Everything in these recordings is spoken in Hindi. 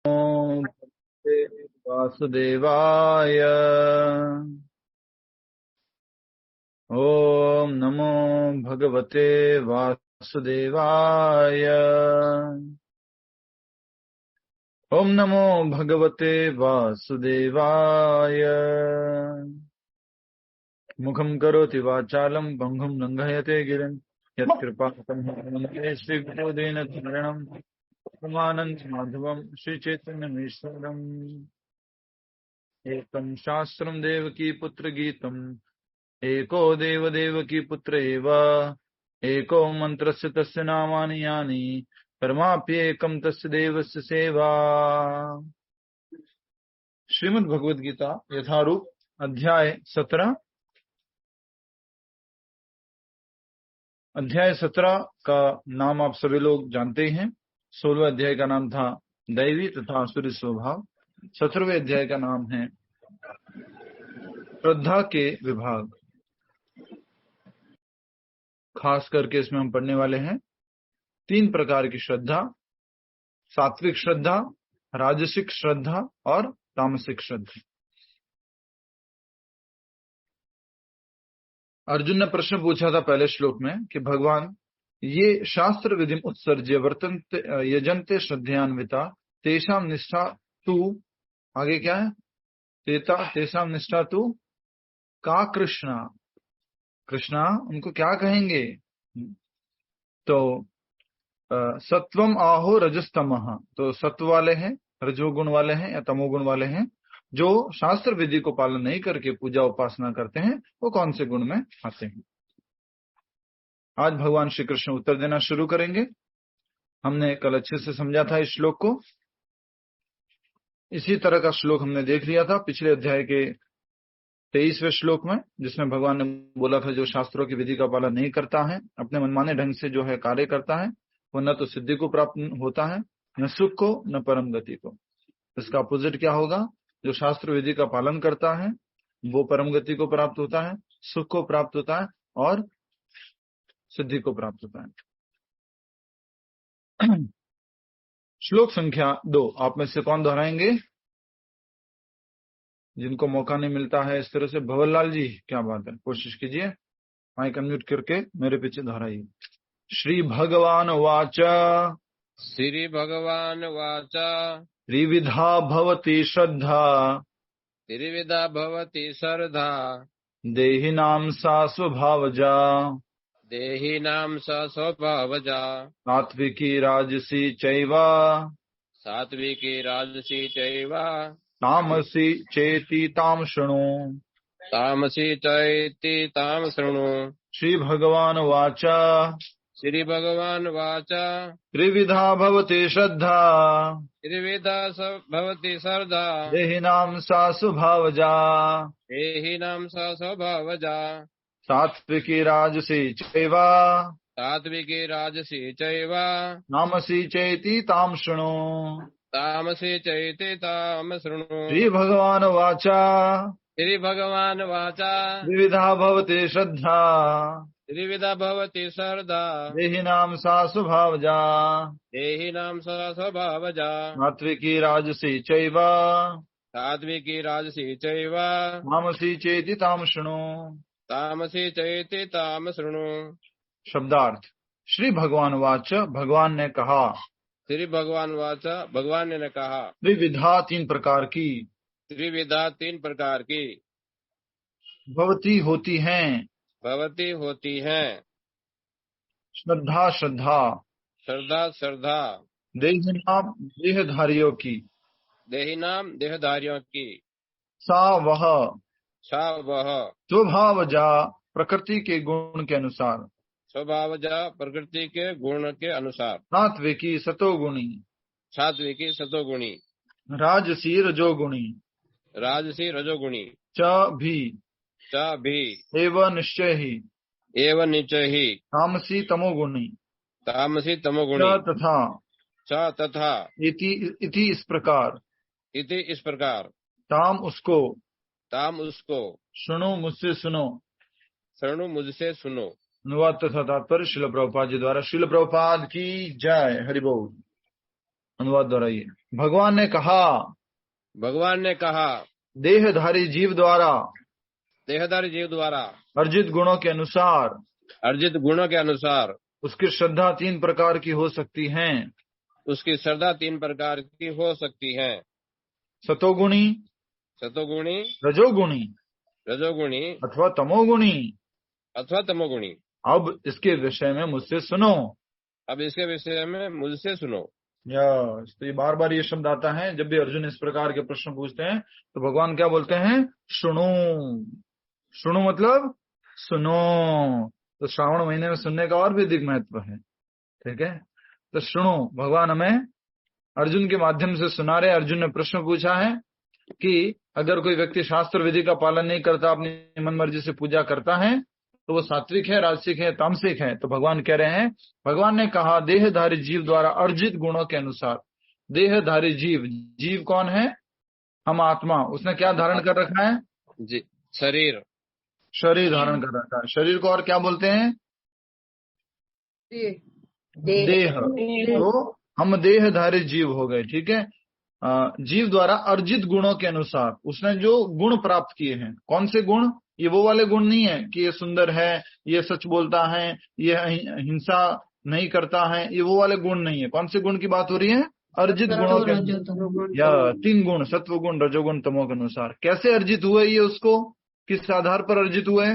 भगवते वासुदेवाय। ओम नमो भगवते वासुदेवाय। ओम नमो भगवते वासुदेवाय। मुखं करोति वाचालं भंगुं लंघयते गिरिं यत्कृपातमहं श्रीगुरुदेन शरणं परमानंद माधवं श्रीचैतन्यमीश्वरम्। एकं शास्त्रं देवकी पुत्र गीतम् एको देव देवकी पुत्र एव एको मंत्रस्य तस्य नामानि यानि परमाप्येकं तस्य देवस्य सेवा। श्रीमद् भगवद गीता यथारूप अध्याय 17 का नाम आप सभी लोग जानते हैं। 16वें अध्याय का नाम था दैवी तथा आसुरी स्वभाव। 17वें अध्याय का नाम है श्रद्धा के विभाग। खास करके इसमें हम पढ़ने वाले हैं 3 प्रकार की श्रद्धा: सात्विक श्रद्धा, राजसिक श्रद्धा और तामसिक श्रद्धा। अर्जुन ने प्रश्न पूछा था पहले श्लोक में कि भगवान, ये शास्त्र विधि उत्सर्ज्य वर्तन्ते यजन्ते श्रद्धयान्विता तेषाम निष्ठा तू, आगे क्या है, तेषाम निष्ठा तू का कृष्णा, कृष्णा उनको क्या कहेंगे? तो सत्वम आहो रजस्तमः, तो सत्व वाले हैं, रजोगुण वाले हैं या तमोगुण वाले हैं जो शास्त्र विधि को पालन नहीं करके पूजा उपासना करते हैं, वो कौन से गुण में आते हैं? आज भगवान श्री कृष्ण उत्तर देना शुरू करेंगे। हमने कल अच्छे से समझा था इस श्लोक को। इसी तरह का श्लोक हमने देख लिया था पिछले अध्याय के 23वें श्लोक में, जिसमें भगवान ने बोला था जो शास्त्रों की विधि का पालन नहीं करता है, अपने मनमाने ढंग से जो है कार्य करता है, वो न तो सिद्धि को प्राप्त होता है, न सुख को, न परम गति को। इसका अपोजिट क्या होगा? जो शास्त्र विधि का पालन करता है वो परम गति को प्राप्त होता है, सुख को प्राप्त होता है और सिद्धि को प्राप्त होता है। श्लोक संख्या 2 आप में से कौन दोहराएंगे? जिनको मौका नहीं मिलता है इस तरह से, भवरलाल जी क्या बात है, कोशिश कीजिए, माइक अनम्यूट करके मेरे पीछे दोहराइए। श्री भगवान वाच, श्री भगवान वाच, त्रिविधा भवति श्रद्धा, त्रिविधा भवति श्रद्धा, देहिनां सा स्वभावजा, देहिनां सा स्वभावजा, सात्विकी राजसी चैव, सात्विकी राजसी चैव, तामसी चेति ताम शृणु। तामसी चैति ताम शृणु। श्री भगवान वाच, श्री भगवान वाच, त्रिविधा भवति श्रद्धा, त्रिविधा भवति श्रद्धा, देहिनां सा स्वभावजा, देहिनां सा स्वभावजा, सात्विकी राजसी चैव, सात्विकी राजसी चैव, तामसी चेति ताम शृणु। तामसी चैति ताम शृणु। श्री भगवान वाच, श्री भगवान वाचा, त्रिविधा भवति श्रद्धा, त्रिविधा भवति श्रद्धा, देहिनां सा स्वभावजा, देहिनां सा स्वभावजा, सात्विकी राजसी चैव, सात्विकी राजसी चैव, तामसी चेति ताम शृणु। तामसी चैति ताम शृणु। शब्दार्थ: श्री भगवान वाच, भगवान ने कहा। श्री भगवान वाचा, भगवान ने कहा। त्रिविधा 3 प्रकार की, त्रिविधा 3 प्रकार की, भवती होती हैं, भवती होती हैं, श्रद्धा श्रद्धा, श्रद्धा श्रद्धा, देहिनाम देहधारियों की, देहिनाम देहधारियों की, सा वह, सा वह, स्वभावजा प्रकृति के गुण के अनुसार, स्वभावजा प्रकृति के गुण के अनुसार, सात्विकी सतोगुणी, सात्विकी सतोगुणी, राजसी रजोगुणी, राजसी रजोगुणी, च भी, एवं निश्चय ही, एवं निश्चय ही, तामसी तमोगुणी, तामसी तमोगुणी, च तथा, इति इस प्रकार, इति इस प्रकार, ताम उसको, सुनो मुझसे सुनो, शरणु मुझसे सुनो। अनुवाद तथा तात्पर्य श्रील प्रभुपाद जी द्वारा। श्रील प्रभुपाद की जय। हरि बोल। अनुवाद दोहराइए। भगवान ने कहा, भगवान ने कहा, देहधारी जीव द्वारा देहधारी जीव द्वारा अर्जित गुणों के अनुसार अर्जित गुणों के अनुसार उसकी श्रद्धा 3 प्रकार की हो सकती है। उसकी श्रद्धा 3 प्रकार की हो सकती है। सतोगुणी, सतोगुणी, रजोगुणी रजोगुणी अथवा तमोगुणी। अथवा तमोगुणी। अब इसके विषय में मुझसे सुनो। अब इसके विषय में मुझसे सुनो। तो ये बार बार ये शब्द आता है जब भी अर्जुन इस प्रकार के प्रश्न पूछते हैं तो भगवान क्या बोलते हैं? सुनो। सुनो मतलब सुनो। तो श्रावण महीने में सुनने का और भी अधिक महत्व है। ठीक है, तो सुनो, भगवान हमें अर्जुन के माध्यम से सुना रहे। अर्जुन ने प्रश्न पूछा है कि अगर कोई व्यक्ति शास्त्र विधि का पालन नहीं करता, अपनी मन मर्जी से पूजा करता है, तो वो सात्विक है, राजसिक है, तामसिक है। तो भगवान कह रहे हैं, भगवान ने कहा देहधारी जीव द्वारा अर्जित गुणों के अनुसार। देहधारी जीव, जीव कौन है? हम आत्मा। उसने क्या धारण कर रखा है? जी, शरीर। शरीर धारण कर रखा है। शरीर को और क्या बोलते हैं? देह। तो हम देहधारी जीव हो गए। ठीक है, जीव द्वारा अर्जित गुणों के अनुसार उसने जो गुण प्राप्त किए हैं। कौन से गुण? ये वो वाले गुण नहीं है कि ये सुंदर है, ये सच बोलता है, ये हिंसा नहीं करता है, ये वो वाले गुण नहीं है। कौन से गुण की बात हो रही है? अर्जित गुणों के, या 3 गुण, सत्व गुण, रजोगुण, तमो के अनुसार। कैसे अर्जित हुए ये? उसको किस आधार पर अर्जित हुए?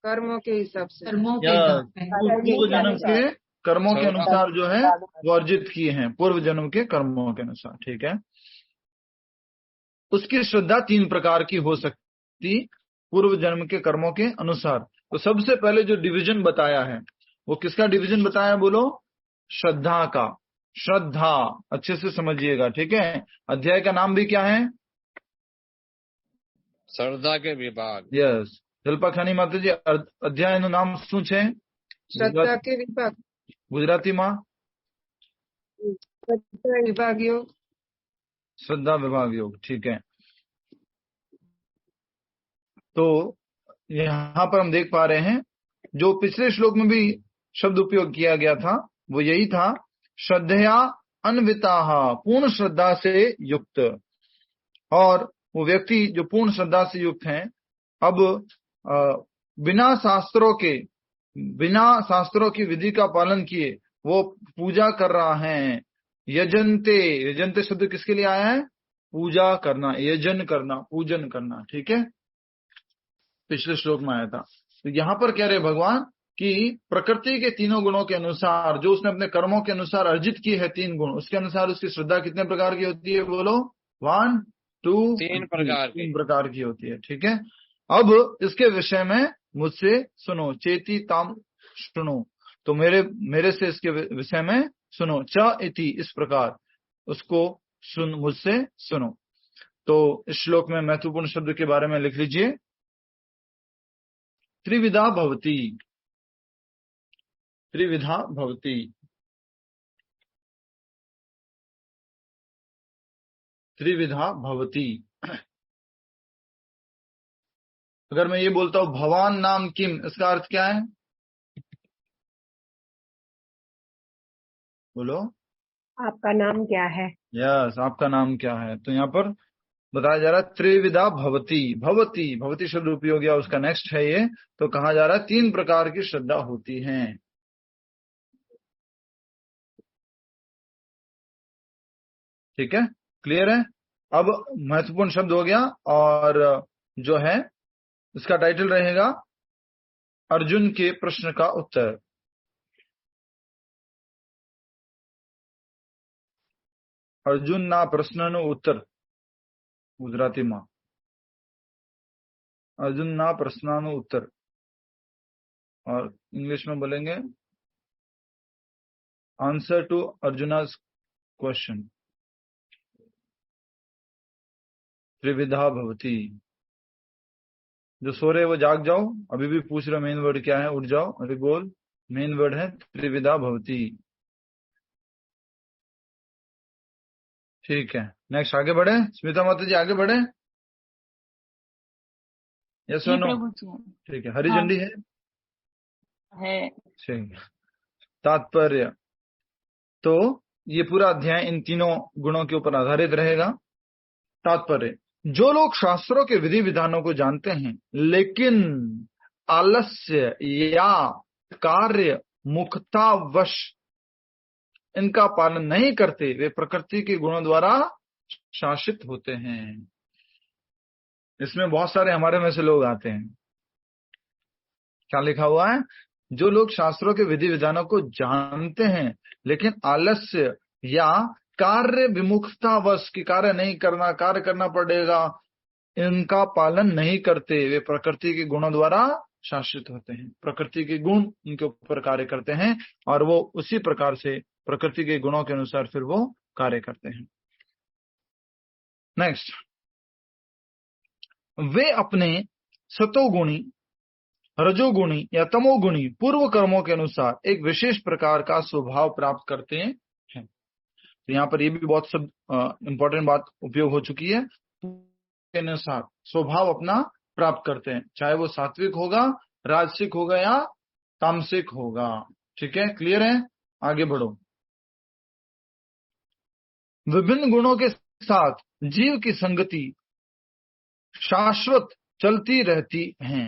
कर्मों के हिसाब से। पूर्व जन्म के कर्मों के अनुसार जो है वो अर्जित किए हैं, पूर्व जन्म के कर्मों के अनुसार। ठीक है, उसकी श्रद्धा 3 प्रकार की हो सकती, पूर्व जन्म के कर्मों के अनुसार। तो सबसे पहले जो डिवीजन बताया है वो किसका डिवीजन बताया? बोलो, श्रद्धा का। श्रद्धा अच्छे से समझिएगा। ठीक है, अध्याय का नाम भी क्या है? श्रद्धा के विभाग। यस, जल्पा खानी माता जी अध्याय નું નામ શું છે? श्रद्धा के विभाग। ગુજરાતીમાં श्रद्धा विभाग योग। श्रद्धा विभाग योग। ठीक है, तो यहाँ पर हम देख पा रहे हैं जो पिछले श्लोक में भी शब्द उपयोग किया गया था वो यही था, श्रद्धया अन्विताः, पूर्ण श्रद्धा से युक्त। और वो व्यक्ति जो पूर्ण श्रद्धा से युक्त हैं, अब बिना शास्त्रों की विधि का पालन किए वो पूजा कर रहा है। यजन्ते, यजन्ते शब्द किसके लिए आया है? पूजा करना, यजन करना, पूजन करना। ठीक है, पिछले श्लोक में आया था। तो यहाँ पर कह रहे भगवान कि प्रकृति के 3 गुणों के अनुसार जो उसने अपने कर्मों के अनुसार अर्जित किए हैं 3 गुण, उसके अनुसार उसकी श्रद्धा कितने प्रकार की होती है? बोलो, 1 2 3 प्रकार की होती है। ठीक है, अब इसके विषय में मुझसे सुनो। चेती ताम सुनो, तो मेरे से इसके विषय में सुनो। च इति, इस प्रकार उसको मुझसे सुनो। तो इस श्लोक में महत्वपूर्ण शब्द के बारे में लिख लीजिए, त्रिविधा भवति। त्रिविधा भवति, त्रिविधा भवति। अगर मैं ये बोलता हूं भवान नाम किम, इसका अर्थ क्या है? बोलो, आपका नाम क्या है? यस, आपका नाम क्या है? तो यहाँ पर बताया जा रहा है त्रिविधा भवति। भवति, भवति शब्द उपयोग या उसका नेक्स्ट है ये। तो कहा जा रहा है 3 प्रकार की श्रद्धा होती है। ठीक है, क्लियर है? अब महत्वपूर्ण शब्द हो गया, और जो है इसका टाइटल रहेगा अर्जुन के प्रश्न का उत्तर। अर्जुन ना प्रश्नનું उत्तर, गुजराती में अर्जुन ना प्रश्नનું उत्तर, और इंग्लिश में बोलेंगे आंसर टू अर्जुना's क्वेश्चन। त्रिविधा भवति। जो सो रहे वो जाग जाओ, अभी भी पूछ रहे मेन वर्ड क्या है, उठ जाओ, अरे बोल। मेन वर्ड है त्रिविधा भवति। ठीक है, नेक्स्ट आगे बढ़े। स्मिता माता जी आगे बढ़े। यस और नो? ठीक है, हरी झंडी है? ठीक है, तात्पर्य। तो ये पूरा अध्याय इन तीनों गुणों के ऊपर आधारित रहेगा। तात्पर्य, जो लोग शास्त्रों के विधि विधानों को जानते हैं लेकिन आलस्य या कार्य मुक्तावश इनका पालन नहीं करते, वे प्रकृति के गुणों द्वारा शासित होते हैं। इसमें बहुत सारे हमारे में से लोग आते हैं। क्या लिखा हुआ है? जो लोग शास्त्रों के विधि विधानों को जानते हैं लेकिन आलस्य या कार्य विमुखतावश की कार्य नहीं करना, कार्य करना पड़ेगा, इनका पालन नहीं करते, वे प्रकृति के गुणों द्वारा शासित होते हैं। प्रकृति के गुण इनके ऊपर कार्य करते हैं और वो उसी प्रकार से प्रकृति के गुणों के अनुसार फिर वो कार्य करते हैं। नेक्स्ट, वे अपने सतोगुणी, रजोगुणी या तमोगुणी पूर्व कर्मों के अनुसार एक विशेष प्रकार का स्वभाव प्राप्त करते हैं। तो यहाँ पर ये भी बहुत सब इंपॉर्टेंट बात उपयोग हो चुकी है। के अनुसार स्वभाव अपना प्राप्त करते हैं, चाहे वो सात्विक होगा, राजसिक होगा या तामसिक होगा। ठीक है, क्लियर है? आगे बढ़ो। विभिन्न गुणों के साथ जीव की संगति शाश्वत चलती रहती है।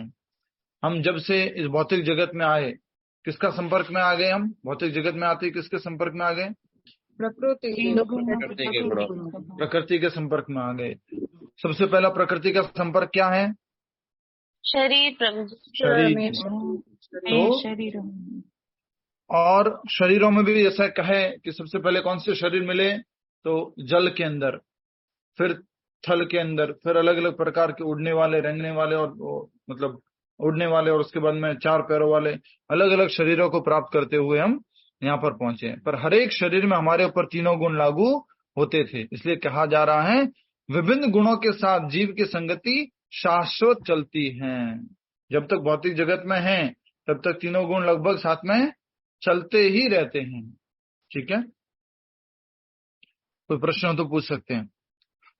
हम जब से इस भौतिक जगत में आए, किसका संपर्क में आ गए? हम भौतिक जगत में आते किसके संपर्क में आ गए? प्रकृति प्रकृति के गुणों। प्रकृति के संपर्क में आ गए। सबसे पहला प्रकृति का संपर्क क्या है? शरीर शरीर। तो शरीर और शरीरों में भी ऐसा कहे कि सबसे पहले कौन से शरीर मिले? तो जल के अंदर, फिर थल के अंदर, फिर अलग अलग प्रकार के उड़ने वाले, रेंगने वाले और मतलब उड़ने वाले, और उसके बाद में 4 पैरों वाले अलग अलग शरीरों को प्राप्त करते हुए हम यहाँ पर पहुंचे हैं। पर हर एक शरीर में हमारे ऊपर तीनों गुण लागू होते थे। इसलिए कहा जा रहा है विभिन्न गुणों के साथ जीव की संगति शाश्वत चलती है। जब तक भौतिक जगत में है तब तक तीनों गुण लगभग साथ में चलते ही रहते हैं। ठीक है, कोई प्रश्न हो तो पूछ सकते हैं।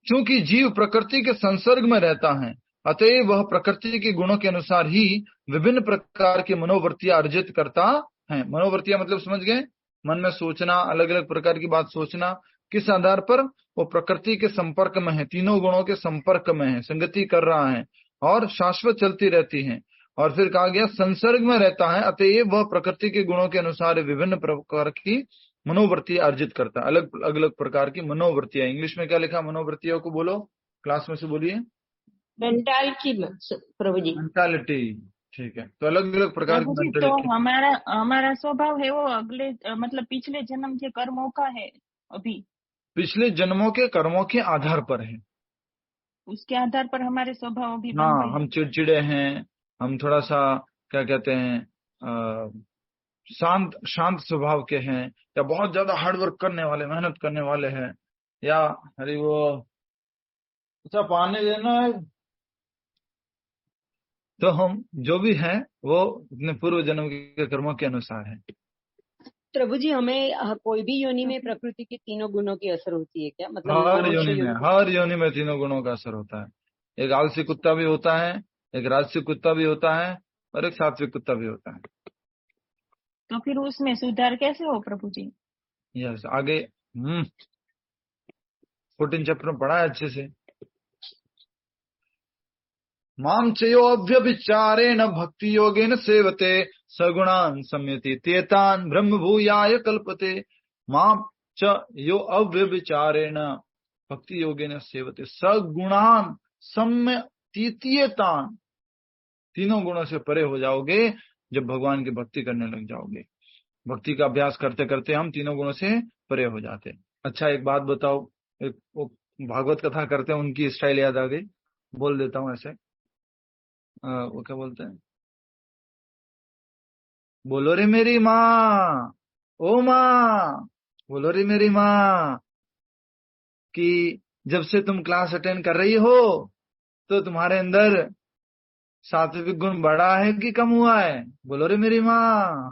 क्योंकि जीव प्रकृति के संसर्ग में रहता है, अतएव वह प्रकृति के गुणों के अनुसार ही विभिन्न प्रकार की मनोवृत्तियां अर्जित करता है। मनोवृत्तियां मतलब समझ गए? मन में सोचना, अलग अलग प्रकार की बात सोचना। किस आधार पर? वो प्रकृति के संपर्क में है, तीनों गुणों के संपर्क में है, संगति कर रहा है और शाश्वत चलती रहती है। और फिर कहा गया संसर्ग में रहता है, अतएव वह प्रकृति के गुणों के अनुसार विभिन्न प्रकार की मनोवृत्तियां अर्जित करता है। अलग अलग प्रकार की मनोवृत्तियां। इंग्लिश में क्या लिखा मनोवृत्तियों को? बोलो, क्लास में से बोलिए। मेंटालिटी प्रभु जी। मेंटालिटी। ठीक है, तो अलग अलग प्रकार की तो हमारा स्वभाव है वो अगले मतलब पिछले जन्म के कर्मों का है। अभी पिछले जन्मों के कर्मों के आधार पर है, उसके आधार पर हमारे स्वभाव भी हाँ। बनते हैं। हम चिड़चिड़े हैं, हम थोड़ा सा क्या कहते हैं शांत स्वभाव के हैं, या बहुत ज्यादा हार्डवर्क करने वाले, मेहनत करने वाले हैं, या अरे वो अच्छा पानी देना है। तो हम जो भी हैं वो अपने पूर्व जन्म के कर्मों के अनुसार है। प्रभु जी, हमें कोई भी योनि में प्रकृति के तीनों गुणों की असर होती है क्या? मतलब हर योनि में तीनों गुणों का असर होता है। एक आलसी कुत्ता भी होता है, एक राजसी कुत्ता भी होता है और एक सात्विक कुत्ता भी होता है। तो फिर उसमें सुधार कैसे हो प्रभु जी? यस, आगे 14 चैप्टर में पढ़ा है अच्छे से। माम चयो अव्यभिचारेण भक्ति योगेन सेवते सगुणान सम्यति तेतान ब्रह्म भूयाय कल्पते। माम च यो अव्यभिचारेण भक्ति योगेन सेवते सगुणान सम्यतीयतान। तीनों गुणों से परे हो जाओगे जब भगवान की भक्ति करने लग जाओगे। भक्ति का अभ्यास करते करते हम तीनों गुणों से परे हो जाते हैं। अच्छा, एक बात बताओ, एक भागवत कथा करते हैं, उनकी स्टाइल याद आ गई, बोल देता हूँ ऐसे। वो क्या बोलते हैं? बोलो रे मेरी माँ, ओ माँ, बोलो रे मेरी माँ, कि जब से तुम क्लास अटेंड कर रही हो तो तुम्हारे अंदर सात्विक गुण बढ़ा है कि कम हुआ है? बोलो रे मेरी माँ।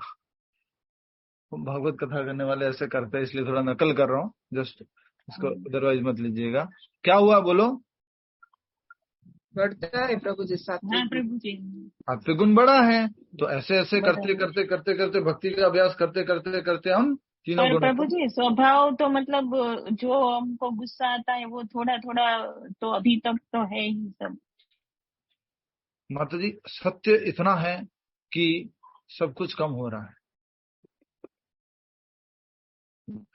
भागवत कथा करने वाले ऐसे करते हैं, इसलिए थोड़ा नकल कर रहा हूँ, जस्ट इसको अदरवाइज मत लीजिएगा। क्या हुआ बोलो? बढ़ता है प्रभु जी, सात्विक गुण बढ़ा है। तो ऐसे ऐसे करते करते करते करते भक्ति का अभ्यास करते करते करते हम तीनों पर गुणों प्रभु को। जी स्वभाव तो मतलब जो हमको गुस्सा आता है वो थोड़ा थोड़ा तो अभी तक तो है ही सब। माता जी सत्य इतना है कि सब कुछ कम हो रहा है।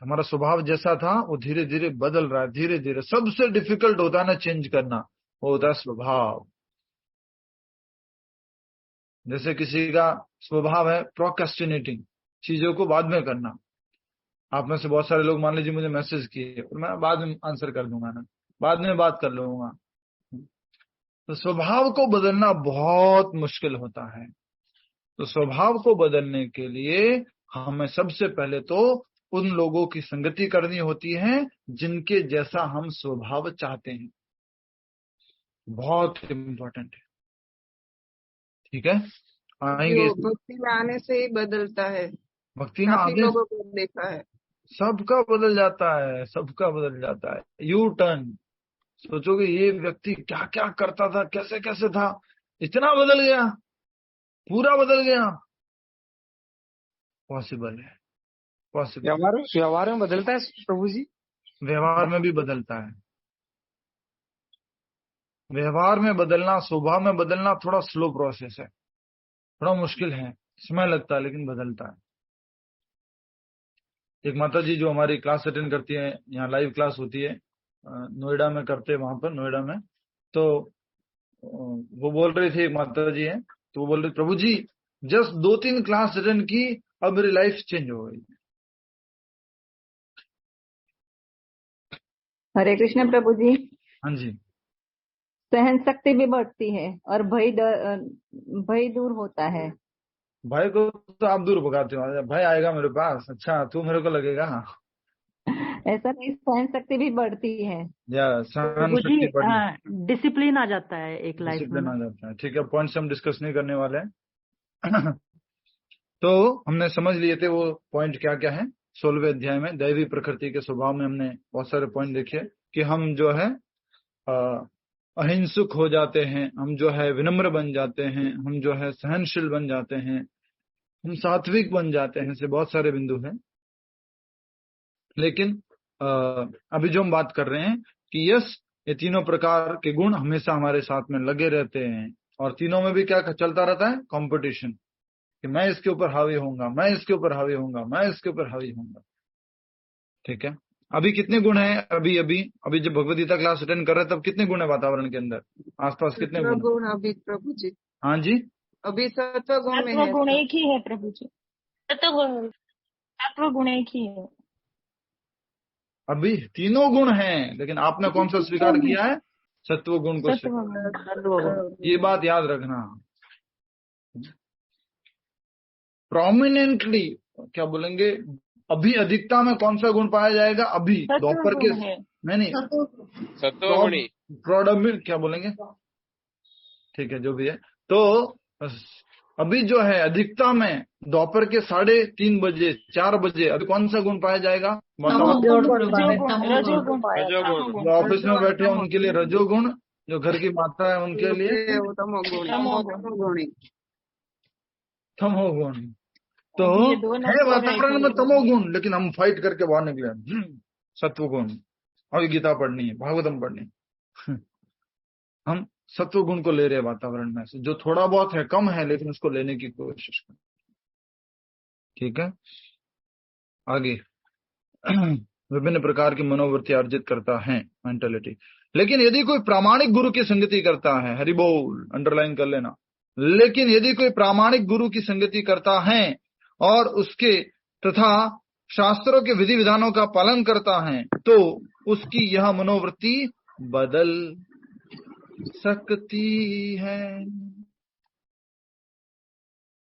हमारा स्वभाव जैसा था वो धीरे धीरे बदल रहा है, धीरे धीरे। सबसे डिफिकल्ट होता है ना चेंज करना, वो होता है स्वभाव। जैसे किसी का स्वभाव है प्रोक्रेस्टिनेटिंग, चीजों को बाद में करना। आप में से बहुत सारे लोग मान लीजिए मुझे मैसेज किए और मैं बाद में आंसर कर दूंगा ना, बाद में बात कर लूंगा। तो स्वभाव को बदलना बहुत मुश्किल होता है। तो स्वभाव को बदलने के लिए हमें सबसे पहले तो उन लोगों की संगति करनी होती है जिनके जैसा हम स्वभाव चाहते हैं। बहुत इम्पोर्टेंट है। ठीक है, आएंगे। जो भक्ति में आने से ही बदलता है। भक्ति में काफी आगे लोगों को देखा है। सबका बदल जाता है, सबका बदल जाता है। यू टर्न, सोचोगे ये व्यक्ति क्या क्या करता था, कैसे कैसे था, इतना बदल गया, पूरा बदल गया। पॉसिबल है, पॉसिबल। व्यवहार में बदलता है प्रभु जी। व्यवहार में भी बदलता है। व्यवहार में बदलना, स्वभाव में बदलना थोड़ा स्लो प्रोसेस है, थोड़ा मुश्किल है, समय लगता है, लेकिन बदलता है। एक माता जी जो हमारी क्लास अटेंड करती है, यहाँ लाइव क्लास होती है, नोएडा में करते हैं, वहां पर नोएडा में। तो वो बोल रही थी, एक माता जी है, तो वो बोल रही, प्रभु जी जस्ट 2-3 क्लास अटेंड की, अब मेरी लाइफ चेंज हो गई। हरे कृष्ण प्रभु जी। हाँ जी। सहन शक्ति भी बढ़ती है और भय दूर होता है। भाई को तो आप दूर भगाते हो, भाई आएगा मेरे पास, अच्छा तू मेरे को लगेगा। ऐसा नहीं, सहन शक्ति भी बढ़ती है। या सहन प्रभु जी शक्ति बढ़ी, डिसिप्लिन आ जाता है एक लाइफ में डिसिप्लिन ना। आ जाता है। ठीक है, पॉइंट्स हम डिस्कस नहीं करने वाले हैं। तो हमने समझ लिए थे वो पॉइंट क्या क्या है। 16वें अध्याय में दैवी प्रकृति के स्वभाव में हमने बहुत सारे पॉइंट देखे कि हम जो है अहिंसक हो जाते हैं, हम जो है विनम्र बन जाते हैं, हम जो है सहनशील बन जाते हैं, हम सात्विक बन जाते हैं। ऐसे बहुत सारे बिंदु हैं। लेकिन अभी जो हम बात कर रहे हैं कि यस, ये तीनों प्रकार के गुण हमेशा हमारे साथ में लगे रहते हैं, और तीनों में भी क्या चलता रहता है, कंपटीशन, कि मैं इसके ऊपर हावी होऊंगा, मैं इसके ऊपर हावी होऊंगा, मैं इसके ऊपर हावी होऊंगा। ठीक है, अभी कितने गुण हैं? अभी जब भगवद गीता क्लास अटेंड कर रहे हैं तब कितने गुण है वातावरण के अंदर, आसपास कितने सत्व गुण? गुण अभी प्रभु जी, हाँ जी, अभी सत्व गुण में सत्व है। गुण एक ही है प्रभु जी। सत्व गुण एक ही है। अभी तीनों गुण हैं, लेकिन आपने कौन सा स्वीकार किया है? सत्व गुण को सत्व स्वीकार। गुण। ये बात याद रखना। प्रोमिनेंटली क्या बोलेंगे, अभी अधिकता में कौन सा गुण पाया जाएगा? अभी सत्व दोपहर के गुण है। नहीं, सत्वगुणी। प्रोडमिन क्या बोलेंगे, ठीक है जो भी है। तो अभी जो है अधिकता में दोपहर के 3:30 बजे 4 बजे अभी कौन सा गुण पाया जाएगा? रजोगुण। जो ऑफिस में बैठे हैं उनके लिए रजोगुण, जो घर की माता है उनके लिए वो तमोगुण। तमोगुण। तो ये दोनों है तो वातावरण में है। तमोगुण, लेकिन हम फाइट करके बाहर निकले सत्वगुण। और गीता पढ़नी है, भागवतम पढ़नी है। हम सत्वगुण को ले रहे हैं वातावरण में से, जो थोड़ा बहुत है, कम है, लेकिन उसको लेने की कोशिश करें। ठीक है, आगे विभिन्न प्रकार की मनोवृत्ति अर्जित करता है, मेंटेलिटी। लेकिन यदि कोई प्रामाणिक गुरु की संगति करता है, हरि बोल, अंडरलाइन कर लेना, लेकिन यदि कोई प्रामाणिक गुरु की संगति करता है और उसके तथा शास्त्रों के विधि विधानों का पालन करता है, तो उसकी यह मनोवृत्ति बदल सकती है।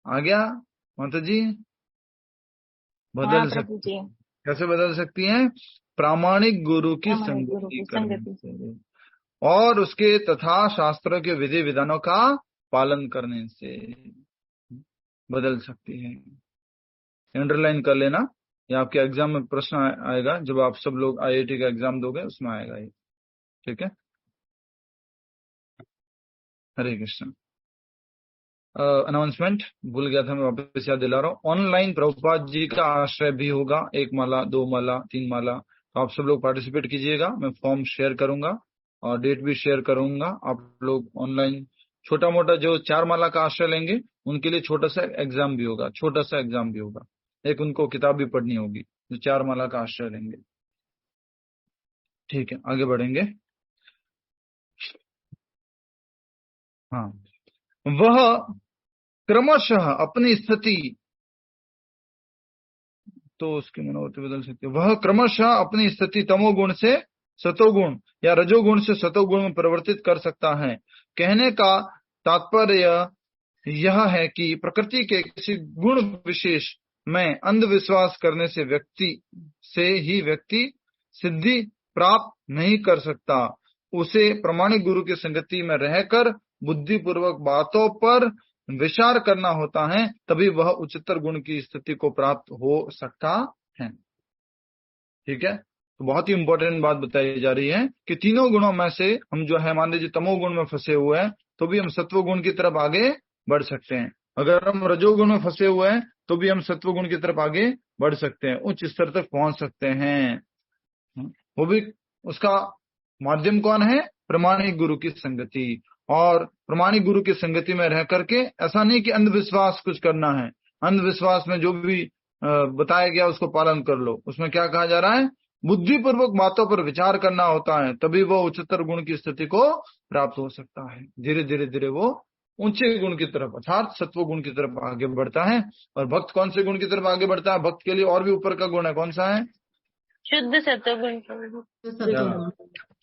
आ गया माता जी? बदल सकती, कैसे बदल सकती हैं? प्रामाणिक गुरु की संगति करने से और उसके तथा शास्त्रों के विधि विधानों का पालन करने से बदल सकती है। अंडरलाइन कर लेना, या आपके एग्जाम में प्रश्न आएगा, जब आप सब लोग आईआईटी का एग्जाम दोगे उसमें आएगा ये। ठीक है, हरे कृष्ण। अनाउंसमेंट भूल गया था, मैं वापस याद दिला रहा हूँ। ऑनलाइन प्रभुपाद जी का आश्रय भी होगा, 1 माला, 2 माला, 3 माला। तो आप सब लोग पार्टिसिपेट कीजिएगा। मैं फॉर्म शेयर करूंगा और डेट भी शेयर करूंगा। आप लोग ऑनलाइन छोटा मोटा जो 4 माला का आश्रय लेंगे उनके लिए छोटा सा एग्जाम भी होगा, छोटा सा एग्जाम भी होगा। एक उनको किताब भी पढ़नी होगी जो 4 माला का आश्रय लेंगे। ठीक है, आगे बढ़ेंगे। हाँ, वह क्रमशः अपनी स्थिति, तो उसकी मनोवृत्ति बदल सकती है। वह क्रमशः अपनी स्थिति तमोगुण से सतोगुण या रजोगुण से सतोगुण में परिवर्तित कर सकता है। कहने का तात्पर्य यह है कि प्रकृति के किसी गुण विशेष में अंधविश्वास करने से व्यक्ति सिद्धि प्राप्त नहीं कर सकता। उसे प्रामाणिक गुरु की संगति में रहकर बुद्धिपूर्वक बातों पर विचार करना होता है, तभी वह उच्चतर गुण की स्थिति को प्राप्त हो सकता है। ठीक है, तो बहुत ही इंपॉर्टेंट बात बताई जा रही है कि तीनों गुणों में से हम जो है, मान लीजिए तमोगुण में फंसे हुए हैं तो भी हम सत्वगुण की तरफ आगे बढ़ सकते हैं। अगर हम रजोगुण में फंसे हुए हैं तो भी हम सत्वगुण की तरफ आगे बढ़ सकते हैं, उच्च स्तर तक पहुंच सकते हैं। वो भी उसका माध्यम कौन है? प्रामाणिक गुरु की संगति। और प्रामाणिक गुरु की संगति में रह करके ऐसा नहीं कि अंधविश्वास कुछ करना है। अंधविश्वास में जो भी बताया गया उसको पालन कर लो। उसमें क्या कहा जा रहा है? बुद्धिपूर्वक बातों पर विचार करना होता है, तभी वो उच्चतर गुण की स्थिति को प्राप्त हो सकता है। धीरे धीरे धीरे वो ऊंचे गुण की तरफ अर्थात सत्व गुण की तरफ आगे बढ़ता है। और भक्त कौन से गुण की तरफ आगे बढ़ता है? भक्त के लिए और भी ऊपर का गुण है, कौन सा है? शुद्ध सत्वगुण।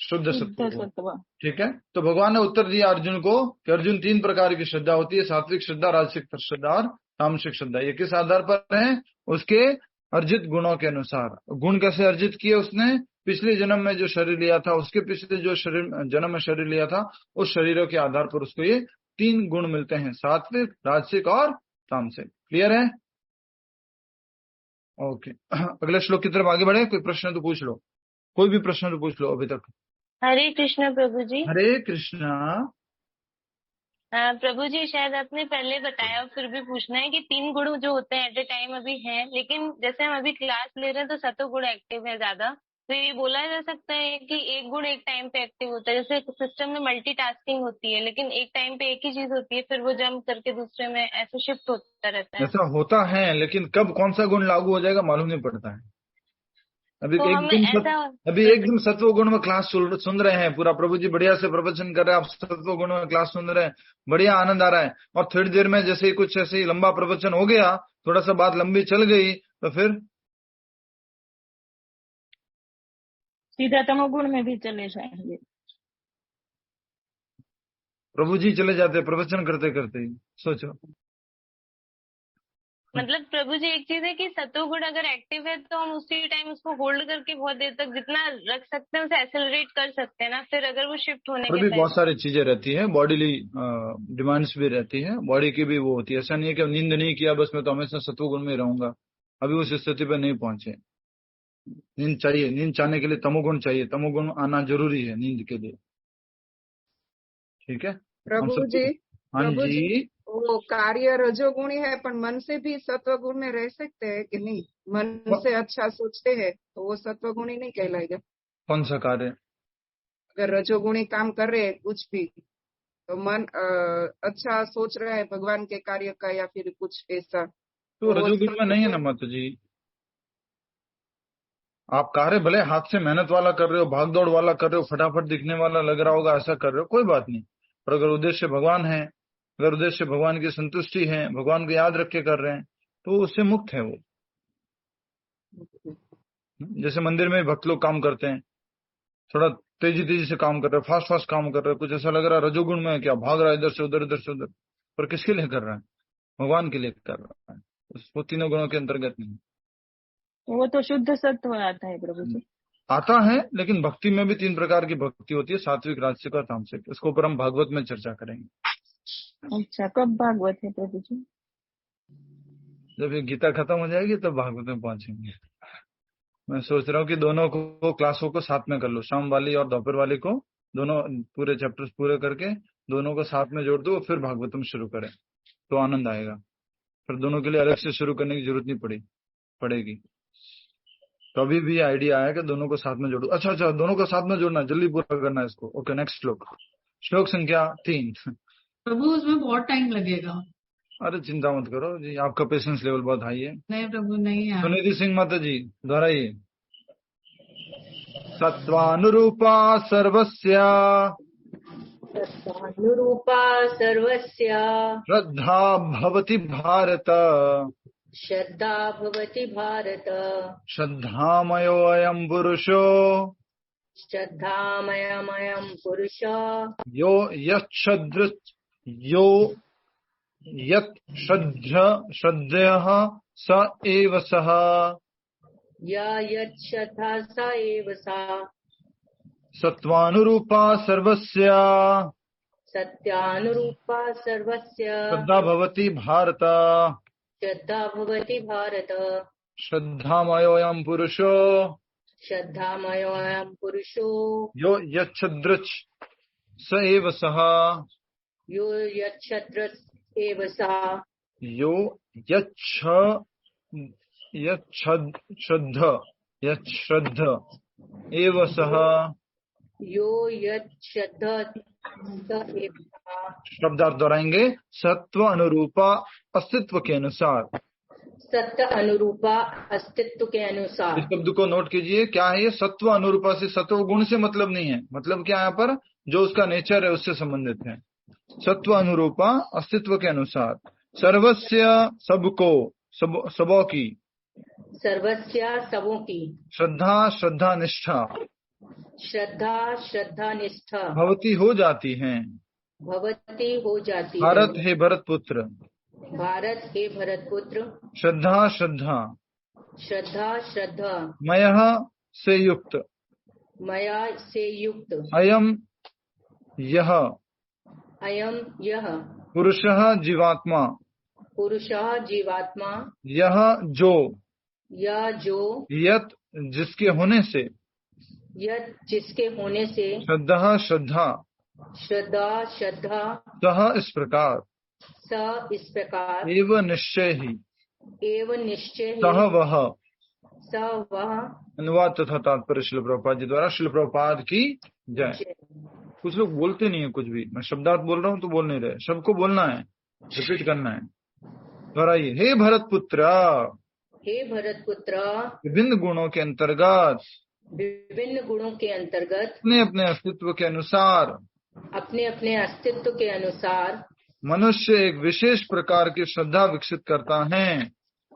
शुद्ध सत्व। ठीक है, तो भगवान ने उत्तर दिया अर्जुन को कि अर्जुन 3 प्रकार की श्रद्धा होती है, सात्विक श्रद्धा, राजसिक श्रद्धा और तामसिक श्रद्धा। ये किस आधार पर है? उसके अर्जित गुणों के अनुसार। गुण कैसे अर्जित किए उसने? पिछले जन्म में जो शरीर लिया था, उसके पिछले जो जन्म में शरीर लिया था, उस शरीरों के आधार पर उसको ये 3 गुण मिलते हैं, सात्विक, राजसिक और तामसिक। क्लियर है? ओके, अगले श्लोक की तरफ आगे बढ़े। कोई प्रश्न तो पूछ लो, कोई भी प्रश्न तो पूछ लो अभी तक। हरे कृष्ण प्रभु जी। हरे कृष्णा। प्रभु जी, शायद आपने पहले बताया, फिर भी पूछना है कि 3 गुण जो होते हैं एट ए टाइम अभी हैं, लेकिन जैसे हम अभी क्लास ले रहे हैं तो सतो गुण एक्टिव है ज्यादा, तो ये बोला जा सकता है कि एक गुण एक टाइम पे एक्टिव होता है। जैसे सिस्टम में मल्टीटास्किंग होती है, लेकिन एक टाइम पे एक ही चीज होती है, फिर वो जंप करके दूसरे में ऐसे शिफ्ट होता रहता है। ऐसा होता है, लेकिन कब कौन सा गुण लागू हो जाएगा मालूम नहीं पड़ता है। अभी तो एक दिन सत्व गुण में क्लास सुन रहे हैं, पूरा प्रभु जी बढ़िया से प्रवचन कर रहे हैं, आप सत्व गुण में क्लास सुन रहे हैं, बढ़िया आनंद आ रहा है। और थोड़ी देर में जैसे ही कुछ ऐसे ही लंबा प्रवचन हो गया, थोड़ा सा बात लंबी चल गई, तो फिर सीधा तमोगुण में भी चले जाएंगे। प्रभु जी चले जाते प्रवचन करते करते ही। सोचो, मतलब प्रभु जी, एक चीज है कि सतोगुण अगर एक्टिव है तो हम उसी टाइम उसको होल्ड करके बहुत देर तक जितना रख सकते हैं उसे एक्सेलरेट कर सकते हैं ना, फिर अगर वो शिफ्ट होने और के भी टाइम बहुत सारी चीजें रहती है, बॉडीली डिमांड्स भी रहती है, बॉडी की भी वो होती है। ऐसा नहीं है कि नींद नहीं किया बस मैं तो हमेशा सत्व गुण में रहूंगा, अभी उस स्थिति पे नहीं पहुंचे। नींद चाहिए, नींद चाहने के लिए तमोगुण चाहिए, तमोगुण आना जरूरी है नींद के लिए। ठीक है प्रभु जी। हाँ प्रभु जी, वो कार्य रजोगुणी है, पर मन से भी सत्वगुण में रह सकते हैं कि नहीं? मन से अच्छा सोचते हैं तो वो सत्वगुणी नहीं कहलाएगा? कौन सा कार्य? अगर रजोगुणी काम कर रहे हैं कुछ भी, तो मन अच्छा सोच रहा है भगवान के कार्य का या फिर कुछ ऐसा, तो रजोगुण में नहीं है ना माता जी। आप कार्य भले हाथ से मेहनत वाला कर रहे हो, भाग दौड़ वाला कर रहे हो, फटाफट दिखने वाला लग रहा होगा, ऐसा कर रहे हो, कोई बात नहीं। पर अगर उद्देश्य भगवान है, अगर उद्देश्य भगवान की संतुष्टि है, भगवान को याद रख के कर रहे हैं, तो उससे मुक्त है वो। जैसे मंदिर में भक्त लोग काम करते हैं, थोड़ा तेजी तेजी से काम कर रहे हैं, फास्ट फास्ट काम कर रहे हैं, कुछ ऐसा लग रहा है रजोगुण में क्या भाग रहा है इधर से उधर, इधर से उधर, पर किसके लिए कर रहा है? भगवान के लिए कर रहा है। वो तीनों गुणों के अंतर्गत नहीं, वो तो शुद्ध सत्व आता है प्रभु जी। आता है। लेकिन भक्ति में भी 3 प्रकार की भक्ति होती है, सात्विक, राजसिक और तामसिक। इसके ऊपर हम भागवत में चर्चा करेंगे। अच्छा, कब भागवत है प्रभु जी? जब ये गीता खत्म हो जाएगी तब भागवत में पहुंचेंगे। मैं सोच रहा हूँ कि दोनों को क्लासों को साथ में कर लो, शाम वाली और दोपहर वाली को, दोनों पूरे चैप्टर्स पूरे करके दोनों को साथ में जोड़ दो, फिर भागवतम शुरू करें। तो आनंद आएगा। फिर दोनों के लिए अलग से शुरू करने की जरूरत नहीं पड़ेगी। कभी भी आइडिया आया कि दोनों को साथ में जोड़ो, अच्छा दोनों को साथ में जोड़ना, जल्दी पूरा करना है इसको। ओके, नेक्स्ट श्लोक संख्या 3। प्रभु उसमें बहुत टाइम लगेगा। अरे चिंता मत करो जी, आपका पेशेंस लेवल बहुत हाई है। नहीं प्रभु, नहीं है। सुनिधि सिंह माता जी दोहराइए। सत्वानुरूपा सर्वस्य सत्तानुरूपा सर्वस्य श्रद्धा भवति भारत, श्रद्धा भवति भारत, श्रद्धामयोऽयं पुरुषो श्रद्धामयमयं पुरुष, यो यत् श्रद्धयः स एव सः। यत् श्रद्धा स एव सा। सत्वानुरूपा सर्वस्य सत्यानुरूपा सर्वस्य श्रद्धा भवति भारत, श्रद्धा भवति भारत, श्रद्धामयोऽयं पुरुषो श्रद्धामयोऽयं पुरुषो यो यच्छ्रद्ध स एव सः। यो यच्छ्रद्ध एव सा। यो यच्छ्रद्ध एव सः। यो यच्छ्रद्ध स एव सा। शब्दार्थ दोहराएंगे। सत्व अनुरूपा अस्तित्व के अनुसार, सत्य अनुरूपा अस्तित्व के अनुसार। इस शब्द को नोट कीजिए। क्या है ये? सत्व अनुरूपा से सत्व गुण से मतलब नहीं है, मतलब क्या यहाँ पर जो उसका नेचर है उससे संबंधित है। सत्व अनुरूपा अस्तित्व के अनुसार, सर्वस्य सबको, सबों की, सर्वस्य सबों की, श्रद्धा निष्ठा श्रद्धा श्रद्धा निष्ठा भवती हो जाती है। भवती हो जाती है। भारत हे भरत पुत्र, भारत हे भरत पुत्र, श्रद्धा श्रद्धा श्रद्धा मयः से युक्त, मया से युक्त, अयम यह पुरुषः जीवात्मा, पुरुषः जीवात्मा, यह जो यत जिसके होने से, यत जिसके होने से, श्रद्धा श्रद्धा सह इस प्रकार, स इस प्रकार, एव निश्चय ही, सह वह। अनुवाद तथा तात्पर्य श्रील प्रभुपाद जी द्वारा। श्रील प्रभुपाद की जय। कुछ लोग बोलते नहीं है कुछ भी, मैं शब्दार्थ बोल रहा हूँ तो बोल नहीं रहे, सबको बोलना है, रिपीट करना है। दोहराइए। हे भरत पुत्र, हे भरत पुत्र, विभिन्न गुणों के अंतर्गत, विभिन्न गुणों के अंतर्गत, अपने अपने अस्तित्व के अनुसार, अपने अपने अस्तित्व के अनुसार, मनुष्य एक विशेष प्रकार की श्रद्धा विकसित करता है।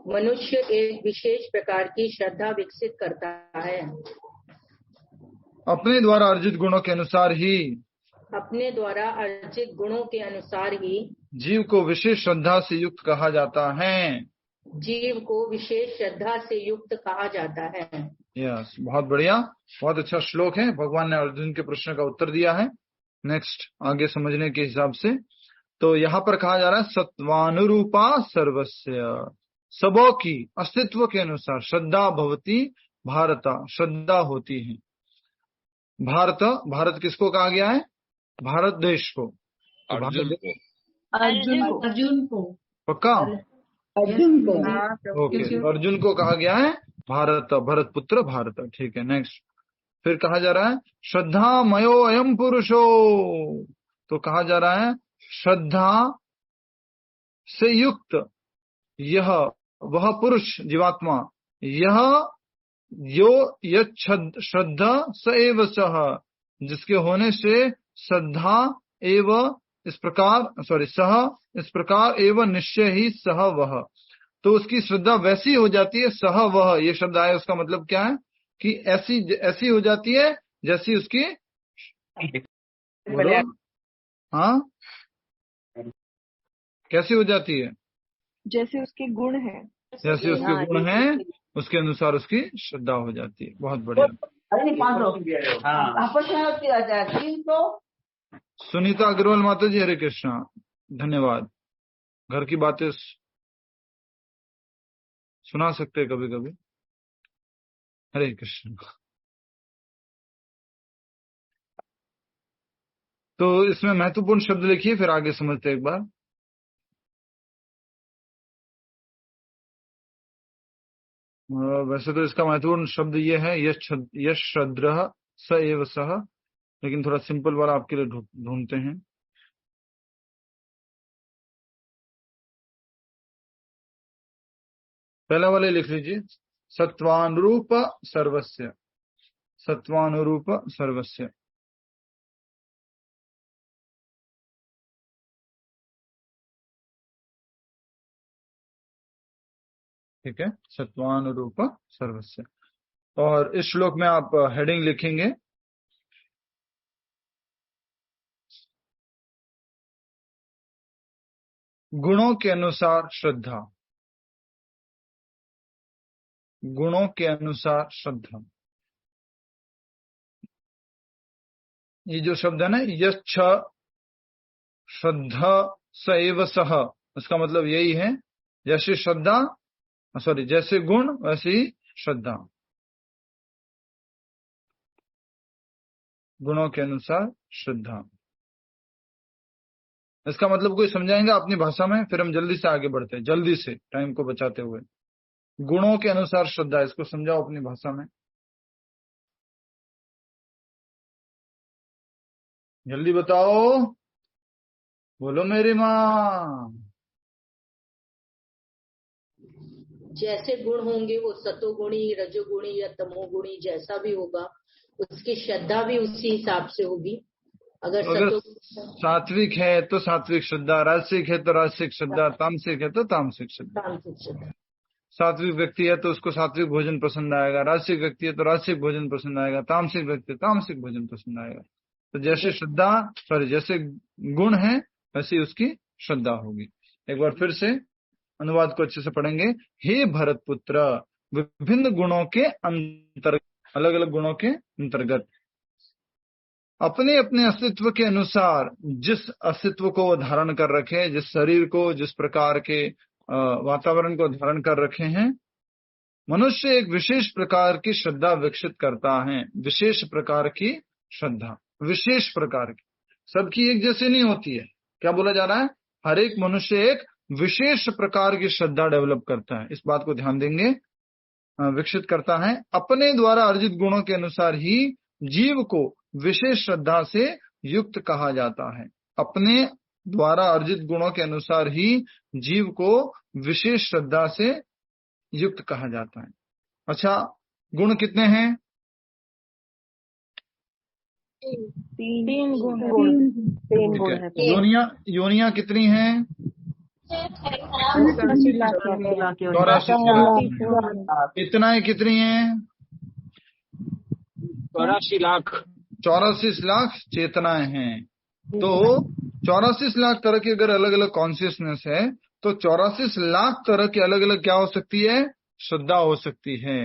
मनुष्य एक विशेष प्रकार की श्रद्धा विकसित करता है। अपने द्वारा अर्जित गुणों के अनुसार ही, अपने द्वारा अर्जित गुणों के अनुसार ही जीव को विशेष श्रद्धा से युक्त कहा जाता है। जीव को विशेष श्रद्धा से युक्त कहा जाता है। यस, बहुत बढ़िया, बहुत अच्छा श्लोक है। भगवान ने अर्जुन के प्रश्न का उत्तर दिया है। नेक्स्ट आगे समझने के हिसाब से तो यहाँ पर कहा जा रहा है सत्वानुरूपा सर्वस्य, सबों की अस्तित्व के अनुसार, श्रद्धा भवती भारता, श्रद्धा होती है। भारत किसको कहा गया है? भारत देश को। अर्जुन को पक्का? अर्जुन को। ओके, अर्जुन को कहा गया है भारत, भरत पुत्र भारत। ठीक है, नेक्स्ट फिर कहा जा रहा है श्रद्धा मयो अयम पुरुषो, तो कहा जा रहा है श्रद्धा से युक्त यह वह पुरुष जीवात्मा, यह यो श्रद्धा स एव सह, जिसके होने से श्रद्धा एव इस प्रकार, सह इस प्रकार, एवं निश्चय ही सह वह, तो उसकी श्रद्धा वैसी हो जाती है। सह वह ये शब्द आया, उसका मतलब क्या है कि ऐसी हो जाती है जैसी उसकी, हाँ कैसी हो जाती है? जैसे उसके गुण है, जैसे उसके गुण हैं उसके अनुसार उसकी श्रद्धा हो जाती है। बहुत बढ़िया। सुनीता अग्रवाल माता जी, हरे कृष्णा, धन्यवाद। घर की बातें सुना सकते हैं कभी कभी। हरे कृष्ण। तो इसमें महत्वपूर्ण शब्द लिखिए, फिर आगे समझते एक बार। वैसे तो इसका महत्वपूर्ण शब्द ये है यश श्रद्धा स एव सह, लेकिन थोड़ा सिंपल वाला आपके लिए ढूंढते हैं। पहला वाले लिख लीजिए, सत्वानुरूप सर्वस्य, सत्वानुरूप सर्वस्य। ठीक है, सत्वानुरूप सर्वस्य। और इस श्लोक में आप हेडिंग लिखेंगे गुणों के अनुसार श्रद्धा, गुणों के अनुसार श्रद्धा। ये जो शब्द है ना, यच्छ श्रद्धा स एव सह, इसका मतलब यही है, जैसे श्रद्धा, सॉरी, जैसे गुण वैसे ही श्रद्धा, गुणों के अनुसार श्रद्धा। इसका मतलब कोई समझाएंगा अपनी भाषा में, फिर हम जल्दी से आगे बढ़ते हैं, जल्दी से टाइम को बचाते हुए। गुणों के अनुसार श्रद्धा, इसको समझाओ अपनी भाषा में, जल्दी बताओ, बोलो मेरी माँ। जैसे गुण होंगे वो सतोगुणी, रजोगुणी या तमोगुणी, जैसा भी होगा उसकी श्रद्धा भी उसी हिसाब से होगी। अगर सात्विक है तो सात्विक श्रद्धा, राजसिक है तो राजसिक श्रद्धा, तामसिक है तो तामसिक श्रद्धा। सात्विक व्यक्ति है तो उसको सात्विक भोजन पसंद आएगा, राजसिक व्यक्ति है तो राजसिक भोजन पसंद आएगा, तामसिक व्यक्ति है तामसिक भोजन पसंद आएगा। तो जैसे श्रद्धा, सॉरी, जैसे गुण है वैसे उसकी श्रद्धा होगी। एक बार फिर से अनुवाद को अच्छे से पढ़ेंगे। हे भरत पुत्र, विभिन्न गुणों के अंतर्गत, अलग अलग गुणों के अंतर्गत अपने अपने अस्तित्व के अनुसार, जिस अस्तित्व को वो धारण कर रखे, जिस शरीर को, जिस प्रकार के वातावरण को धारण कर रखे हैं, मनुष्य एक विशेष प्रकार की श्रद्धा विकसित करता है। विशेष प्रकार की श्रद्धा, विशेष प्रकार की, सबकी एक जैसी नहीं होती है। क्या बोला जा रहा है? हर एक मनुष्य एक विशेष प्रकार की श्रद्धा डेवलप करता है, इस बात को ध्यान देंगे, विकसित करता है। अपने द्वारा अर्जित गुणों के अनुसार ही जीव को विशेष श्रद्धा से युक्त कहा जाता है। अपने द्वारा अर्जित गुणों के अनुसार ही जीव को विशेष श्रद्धा से युक्त कहा जाता है। अच्छा, गुण कितने हैं? 3 गुण है। योनियां कितनी हैं? 84 लाख। इतना कितनी हैं? 84 लाख चेतनाएं हैं। तो 84 लाख तरह की अगर अलग अलग कॉन्शियसनेस है तो 84 लाख तरह की अलग अलग क्या हो सकती है? श्रद्धा हो सकती है,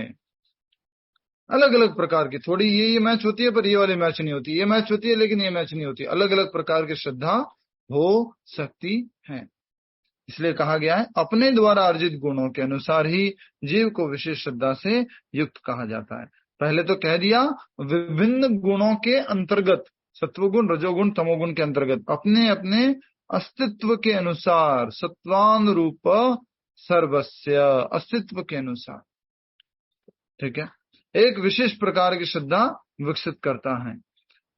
अलग अलग प्रकार की। थोड़ी ये मैच होती है पर ये वाली मैच नहीं होती, ये मैच होती है लेकिन ये मैच नहीं होती। अलग अलग प्रकार की श्रद्धा हो सकती है। इसलिए कहा गया है अपने द्वारा अर्जित गुणों के अनुसार ही जीव को विशेष श्रद्धा से युक्त कहा जाता है। पहले तो कह दिया विभिन्न गुणों के अंतर्गत, सत्वगुण, रजोगुण, तमोगुण के अंतर्गत, अपने अपने अस्तित्व के अनुसार, सत्वानुरूप सर्वस्य, अस्तित्व के अनुसार, ठीक है, एक विशेष प्रकार की श्रद्धा विकसित करता है।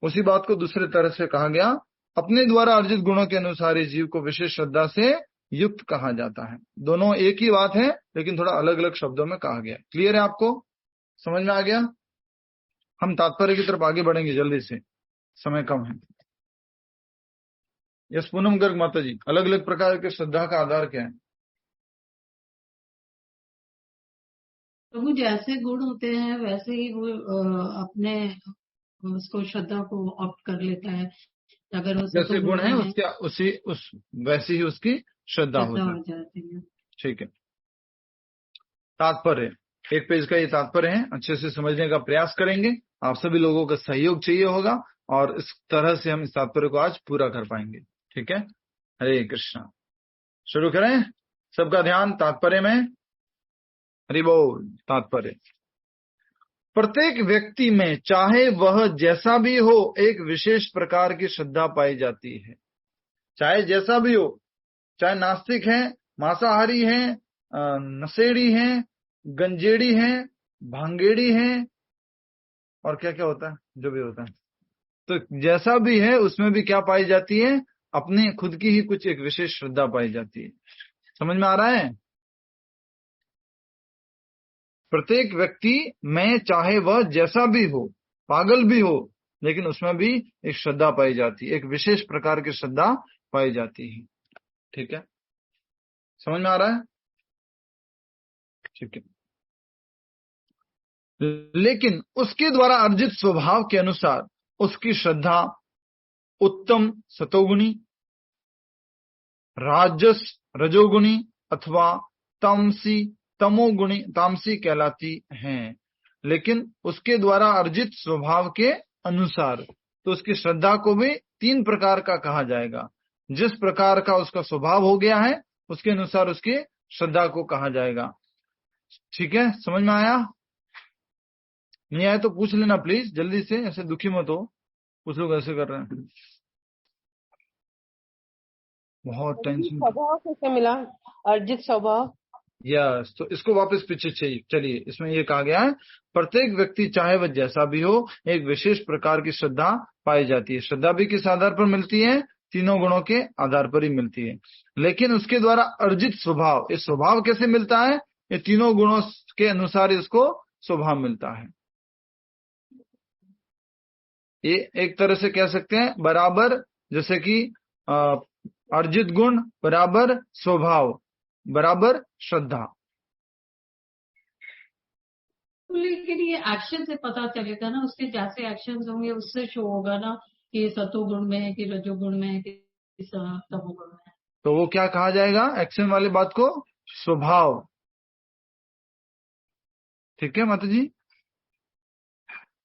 उसी बात को दूसरे तरह से कहा गया, अपने द्वारा अर्जित गुणों के अनुसार ही जीव को विशेष श्रद्धा से युक्त कहा जाता है। दोनों एक ही बात है लेकिन थोड़ा अलग अलग शब्दों में कहा गया। क्लियर है? आपको समझ में आ गया? हम तात्पर्य की तरफ आगे बढ़ेंगे जल्दी से, समय कम है। यस पूनम गर्ग माता जी, अलग अलग प्रकार के श्रद्धा का आधार क्या है? प्रभु जैसे गुण होते हैं वैसे ही वो अपने उसको श्रद्धा को ऑप्ट कर लेता है। अगर जैसे गुण है उसका वैसी ही उसकी श्रद्धा हो जाती है। ठीक है। तात्पर्य, एक पेज का ये तात्पर्य है, अच्छे से समझने का प्रयास करेंगे। आप सभी लोगों का सहयोग चाहिए होगा और इस तरह से हम इस तात्पर्य को आज पूरा कर पाएंगे। ठीक है, हरे कृष्णा। शुरू करें, सबका ध्यान तात्पर्य में। हरि बोल। तात्पर्य, प्रत्येक व्यक्ति में चाहे वह जैसा भी हो एक विशेष प्रकार की श्रद्धा पाई जाती है। चाहे जैसा भी हो, चाहे नास्तिक है, मांसाहारी है, नशेड़ी है, गंजेड़ी हैं, भांगेड़ी हैं, और क्या क्या होता है, जो भी होता है। तो जैसा भी है उसमें भी क्या पाई जाती है, अपनी खुद की ही कुछ एक विशेष श्रद्धा पाई जाती है। समझ में आ रहा है? प्रत्येक व्यक्ति में, चाहे वह जैसा भी हो, पागल भी हो, लेकिन उसमें भी एक श्रद्धा पाई जाती है, एक विशेष प्रकार की श्रद्धा पाई जाती है। ठीक है, समझ में आ रहा है? ठीक है। लेकिन उसके द्वारा अर्जित स्वभाव के अनुसार उसकी श्रद्धा उत्तम सतोगुणी, राजस रजोगुणी अथवा तामसी कहलाती हैं। लेकिन उसके द्वारा अर्जित स्वभाव के अनुसार, तो उसकी श्रद्धा को भी 3 प्रकार का कहा जाएगा। जिस प्रकार का उसका स्वभाव हो गया है उसके अनुसार उसकी श्रद्धा को कहा जाएगा। ठीक है, समझ में आया? नहीं आया तो पूछ लेना प्लीज, जल्दी से, ऐसे दुखी मत हो। कुछ लोग ऐसे कर रहे हैं, बहुत टेंशन। स्वभाव कैसे मिला? अर्जित स्वभाव। यस, तो इसको वापस पीछे चलिए, इसमें ये कहा गया है, प्रत्येक व्यक्ति चाहे वह जैसा भी हो, एक विशेष प्रकार की श्रद्धा पाई जाती है। श्रद्धा भी किस आधार पर मिलती है? तीनों गुणों के आधार पर ही मिलती है। लेकिन उसके द्वारा अर्जित स्वभाव, ये स्वभाव कैसे मिलता है? ये तीनों गुणों के अनुसार इसको स्वभाव मिलता है। ये एक तरह से कह सकते हैं बराबर, जैसे कि अर्जित गुण बराबर स्वभाव बराबर श्रद्धा। लेकिन ये एक्शन से पता चलेगा ना, उसके जैसे एक्शन होंगे उससे शो होगा ना कि सतोगुण में है कि रजोगुण में है कि तमोगुण में है। तो वो क्या कहा जाएगा एक्शन वाली बात को? स्वभाव। ठीक है माता जी,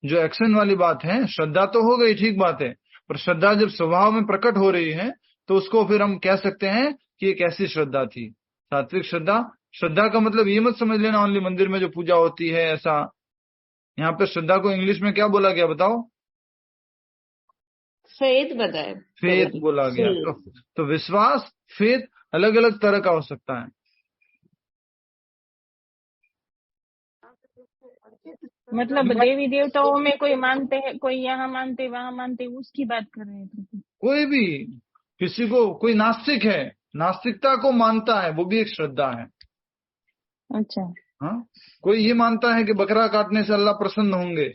जो एक्शन वाली बात है, श्रद्धा तो हो गई, ठीक बात है, पर श्रद्धा जब स्वभाव में प्रकट हो रही है तो उसको फिर हम कह सकते हैं कि एक ऐसी श्रद्धा थी, सात्विक श्रद्धा। श्रद्धा का मतलब ये मत समझ लेना ओनली मंदिर में जो पूजा होती है ऐसा। यहाँ पे श्रद्धा को इंग्लिश में क्या बोला गया बताओ? फेथ बताए, फेथ बोला गया। तो विश्वास, फेथ अलग अलग तरह का हो सकता है। मतलब देवी देवताओं में कोई मानते हैं, कोई यहाँ मानते वहां मानते, उसकी बात कर रहे हैं। कोई भी, किसी को, कोई नास्तिक है, नास्तिकता को मानता है, वो भी एक श्रद्धा है। अच्छा। हाँ, कोई ये मानता है कि बकरा काटने से अल्लाह प्रसन्न होंगे,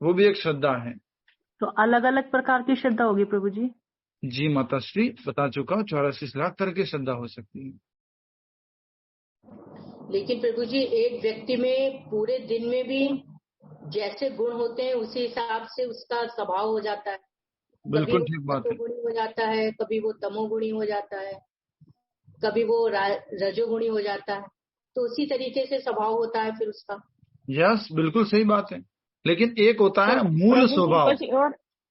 वो भी एक श्रद्धा है। तो अलग अलग प्रकार की श्रद्धा होगी प्रभु जी? जी माताश्री, बता चुका, 84 लाख तरह की श्रद्धा हो सकती है। लेकिन प्रभु जी, एक व्यक्ति में पूरे दिन में भी जैसे गुण होते हैं उसी हिसाब से उसका स्वभाव हो जाता है। बिल्कुल ठीक बात है। सतोगुणी हो जाता है, कभी वो तमोगुणी हो जाता है, कभी वो रजोगुणी हो जाता है, तो उसी तरीके से स्वभाव होता है फिर उसका। यस, बिल्कुल सही बात है। लेकिन एक होता है मूल स्वभाव,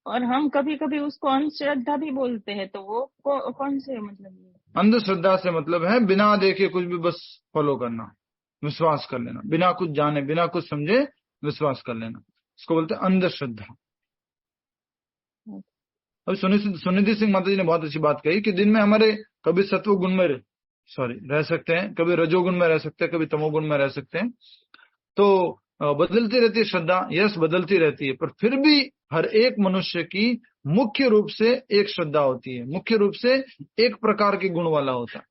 और हम कभी कभी उसको अंधश्रद्धा भी बोलते हैं, तो वो कौन से मतलब? अंधश्रद्धा से मतलब है बिना देखे कुछ भी बस फॉलो करना, विश्वास कर लेना, बिना कुछ जाने बिना कुछ समझे विश्वास कर लेना, इसको बोलते हैं अंधश्रद्धा। अब सुनिधि सिंह माता जी ने बहुत अच्छी बात कही कि दिन में हमारे कभी सत्व गुण में रह सकते हैं, कभी रजोगुण में रह सकते हैं, कभी तमोगुण में रह सकते हैं। तो बदलती रहती है श्रद्धा, यस बदलती रहती है, पर फिर भी हर एक मनुष्य की मुख्य रूप से एक श्रद्धा होती है, मुख्य रूप से एक प्रकार के गुण वाला होता है।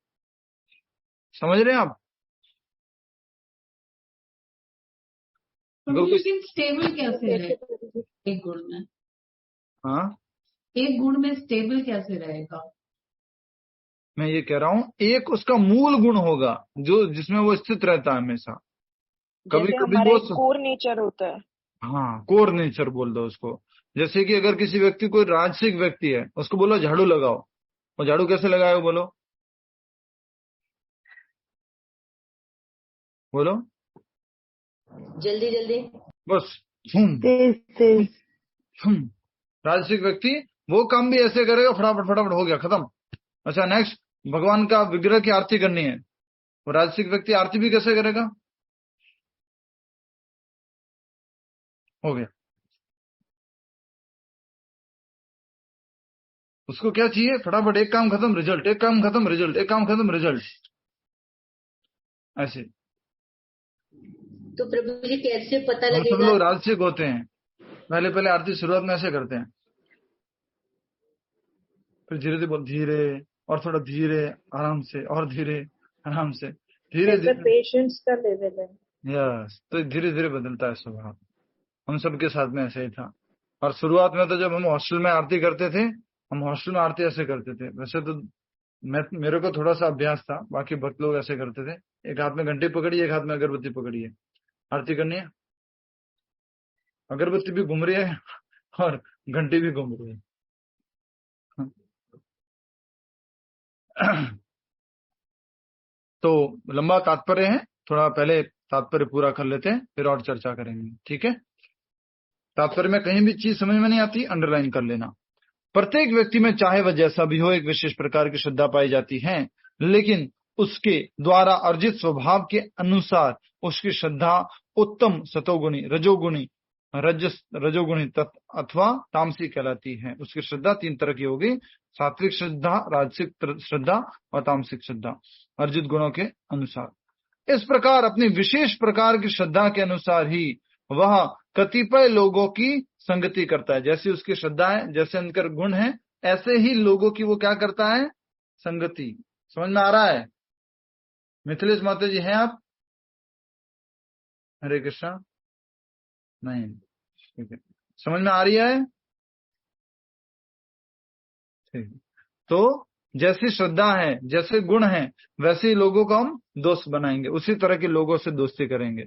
समझ रहे हैं आप? लेकिन स्टेबल कैसे रहे एक गुण में? हाँ, एक गुण में स्टेबल कैसे रहेगा? मैं ये कह रहा हूं, एक उसका मूल गुण होगा जो जिसमें वो स्थित रहता है हमेशा। कभी कभी वो कोर नेचर होता है। हाँ, कोर नेचर बोल दो उसको। जैसे कि अगर किसी व्यक्ति, कोई राजसिक व्यक्ति है, उसको बोलो झाड़ू लगाओ, और झाड़ू कैसे लगाओ बोलो? बोलो जल्दी जल्दी, बस राजसिक व्यक्ति वो काम भी ऐसे करेगा, फटाफट फटाफट हो गया, खत्म। अच्छा नेक्स्ट, भगवान का विग्रह की आरती करनी है, वो राजसिक व्यक्ति आरती भी कैसे करेगा? हो गया। उसको क्या चाहिए? फटाफट, एक काम खत्म रिजल्ट, एक काम खत्म रिजल्ट, एक काम खत्म रिजल्ट, ऐसे। तो प्रभु जी कैसे पता हम सब लगेगा? लोग राजसिक होते हैं, पहले आरती शुरुआत में ऐसे करते हैं, फिर धीरे और थोड़ा धीरे आराम से और धीरे आराम से, धीरे धीरे पेशेंस का लेवल है। यस, तो धीरे धीरे बदलता है स्वभाव। हम सबके साथ में ऐसे ही था। और शुरुआत में तो जब हम हॉस्टल में आरती करते थे, हम हॉस्टल में आरती ऐसे करते थे। वैसे तो मेरे को थोड़ा सा अभ्यास था, बाकी भक्त लोग ऐसे करते थे, एक हाथ में घंटी पकड़ी, एक हाथ में अगरबत्ती पकड़ी है, आरती करनी है, अगरबत्ती भी घूम रही है और घंटी भी घूम रही है। तो लंबा तात्पर्य है, थोड़ा पहले तात्पर्य पूरा कर लेते हैं, फिर और चर्चा करेंगे, ठीक है। तात्पर्य में कहीं भी चीज समझ में नहीं आती, अंडरलाइन कर लेना। प्रत्येक व्यक्ति में चाहे वह जैसा भी हो एक विशेष प्रकार की श्रद्धा पाई जाती है, लेकिन उसके द्वारा अर्जित स्वभाव के अनुसार उसकी श्रद्धा उत्तम सतोगुणी, रजोगुणी अथवा तामसिक कहलाती है। उसकी श्रद्धा 3 तरह की होगी, सात्विक श्रद्धा, राजसिक श्रद्धा और तामसिक श्रद्धा, अर्जित गुणों के अनुसार। इस प्रकार अपनी विशेष प्रकार की श्रद्धा के अनुसार ही वह कतिपय लोगों की संगति करता है। जैसी उसकी श्रद्धा है, जैसे उनके गुण है, ऐसे ही लोगों की वो क्या करता है, संगति। समझ में आ रहा है? मिथिलेश माता जी हैं आप? हरे कृष्णा। नहीं, ठीक है, समझ में आ रही है? ठीक। तो जैसी श्रद्धा है, जैसे गुण है, वैसे ही लोगों को हम दोस्त बनाएंगे, उसी तरह के लोगों से दोस्ती करेंगे।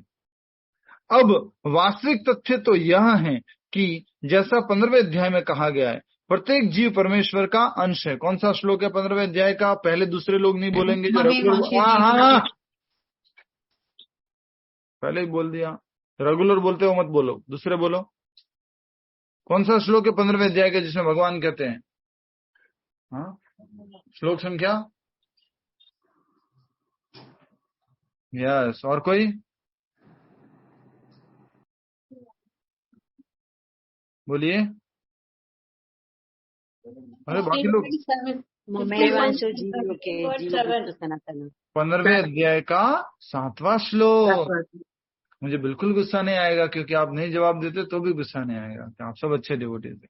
अब वास्तविक तथ्य तो यह है कि जैसा 15वें अध्याय में कहा गया है, प्रत्येक जीव परमेश्वर का अंश है। कौन सा श्लोक है 15वें अध्याय का? पहले दूसरे लोग नहीं बोलेंगे, जो रेगुलर, पहले ही बोल दिया, रेगुलर बोलते हो मत बोलो, दूसरे बोलो। कौन सा श्लोक है 15वें अध्याय का जिसमें भगवान कहते हैं? हाँ, श्लोक संख्या? यस, और कोई? बोलिए। अरे बाकी लोग 15वें अध्याय का 7वां श्लोक। मुझे बिल्कुल गुस्सा नहीं आएगा, क्योंकि आप नहीं जवाब देते तो भी गुस्सा नहीं आएगा, आप सब अच्छे डिवोटी थे।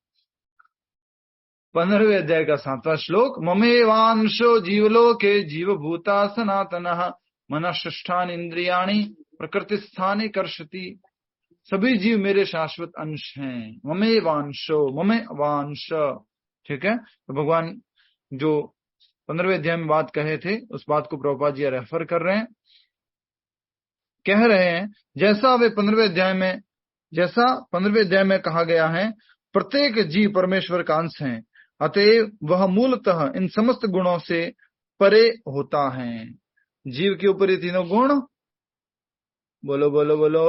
15वें अध्याय का 7वां श्लोक, ममेवांशो जीवलोके जीवभूता सनातनः मनःष्ठान इंद्रियाणि प्रकृतिस्थानि कर्षति। सभी जीव मेरे शाश्वत अंश हैं। ममे वांश, ठीक है। तो भगवान जो 15वें अध्याय में बात कहे थे, उस बात को प्रभुपाद जी रेफर कर रहे हैं, कह रहे हैं जैसा 15वें अध्याय में कहा गया है, प्रत्येक जीव परमेश्वर का अंश है, अतएव वह मूलतः इन समस्त गुणों से परे होता है। जीव के ऊपर ये तीनों गुण, बोलो बोलो बोलो,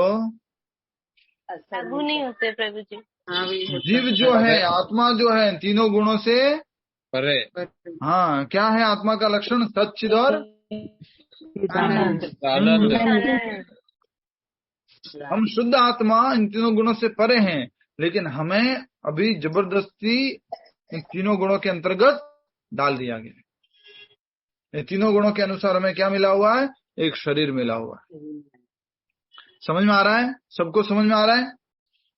लागू नहीं होते प्रभु जी। जीव जो है, आत्मा जो है, तीनों गुणों से परे। हाँ, क्या है आत्मा का लक्षण? सच्चिद और आनंद। हम शुद्ध आत्मा इन तीनों गुणों से परे हैं, लेकिन हमें अभी जबरदस्ती इन तीनों गुणों के अंतर्गत डाल दिया गया है। ये तीनों गुणों के अनुसार हमें क्या मिला हुआ है? एक शरीर मिला हुआ है। समझ में आ रहा है? सबको समझ में आ रहा है?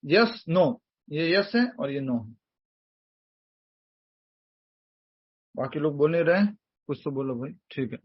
Yes no? ये यस है और ये नो है। बाकी लोग बोल नहीं रहे, कुछ तो बोलो भाई, ठीक है।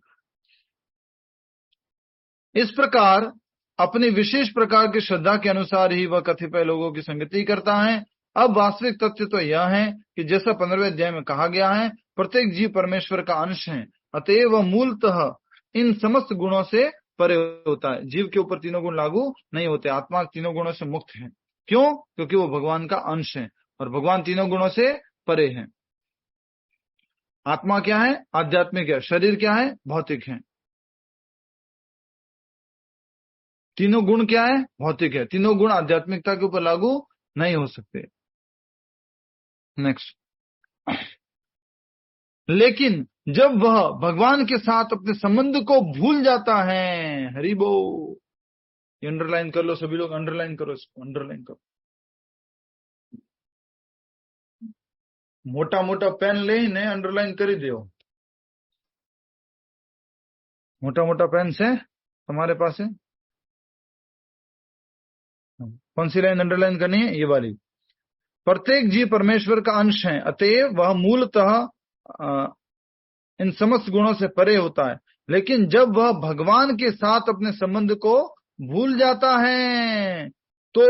इस प्रकार अपनी विशेष प्रकार की श्रद्धा के अनुसार ही वह कतिपय लोगों की संगति करता है। अब वास्तविक तथ्य तो यह है कि जैसा 15वें अध्याय में कहा गया है, प्रत्येक जीव परमेश्वर का अंश है, अतएव वह मूलतः इन समस्त गुणों से परे होता है। जीव के ऊपर तीनों गुण लागू नहीं होते, आत्मा तीनों गुणों से मुक्त है। क्यों? क्योंकि वो भगवान का अंश है और भगवान तीनों गुणों से परे है। आत्मा क्या है? आध्यात्मिक है। शरीर क्या है? भौतिक है। तीनों गुण क्या है? भौतिक है। तीनों गुण आध्यात्मिकता के ऊपर लागू नहीं हो सकते। नेक्स्ट, लेकिन जब वह भगवान के साथ अपने संबंध को भूल जाता है, हरि बोल, अंडरलाइन कर लो सभी लोग, अंडरलाइन करो इसको, अंडरलाइन करो। मोटा मोटा पेन ले, ने अंडरलाइन कर ही दो। मोटा मोटा पेन से तुम्हारे पास है? कौन सी लाइन अंडरलाइन करनी है? ये वाली। प्रत्येक जीव परमेश्वर का अंश है, अतएव वह मूलतः इन समस्त गुणों से परे होता है। लेकिन जब वह भगवान के साथ अपने संबंध को भूल जाता है तो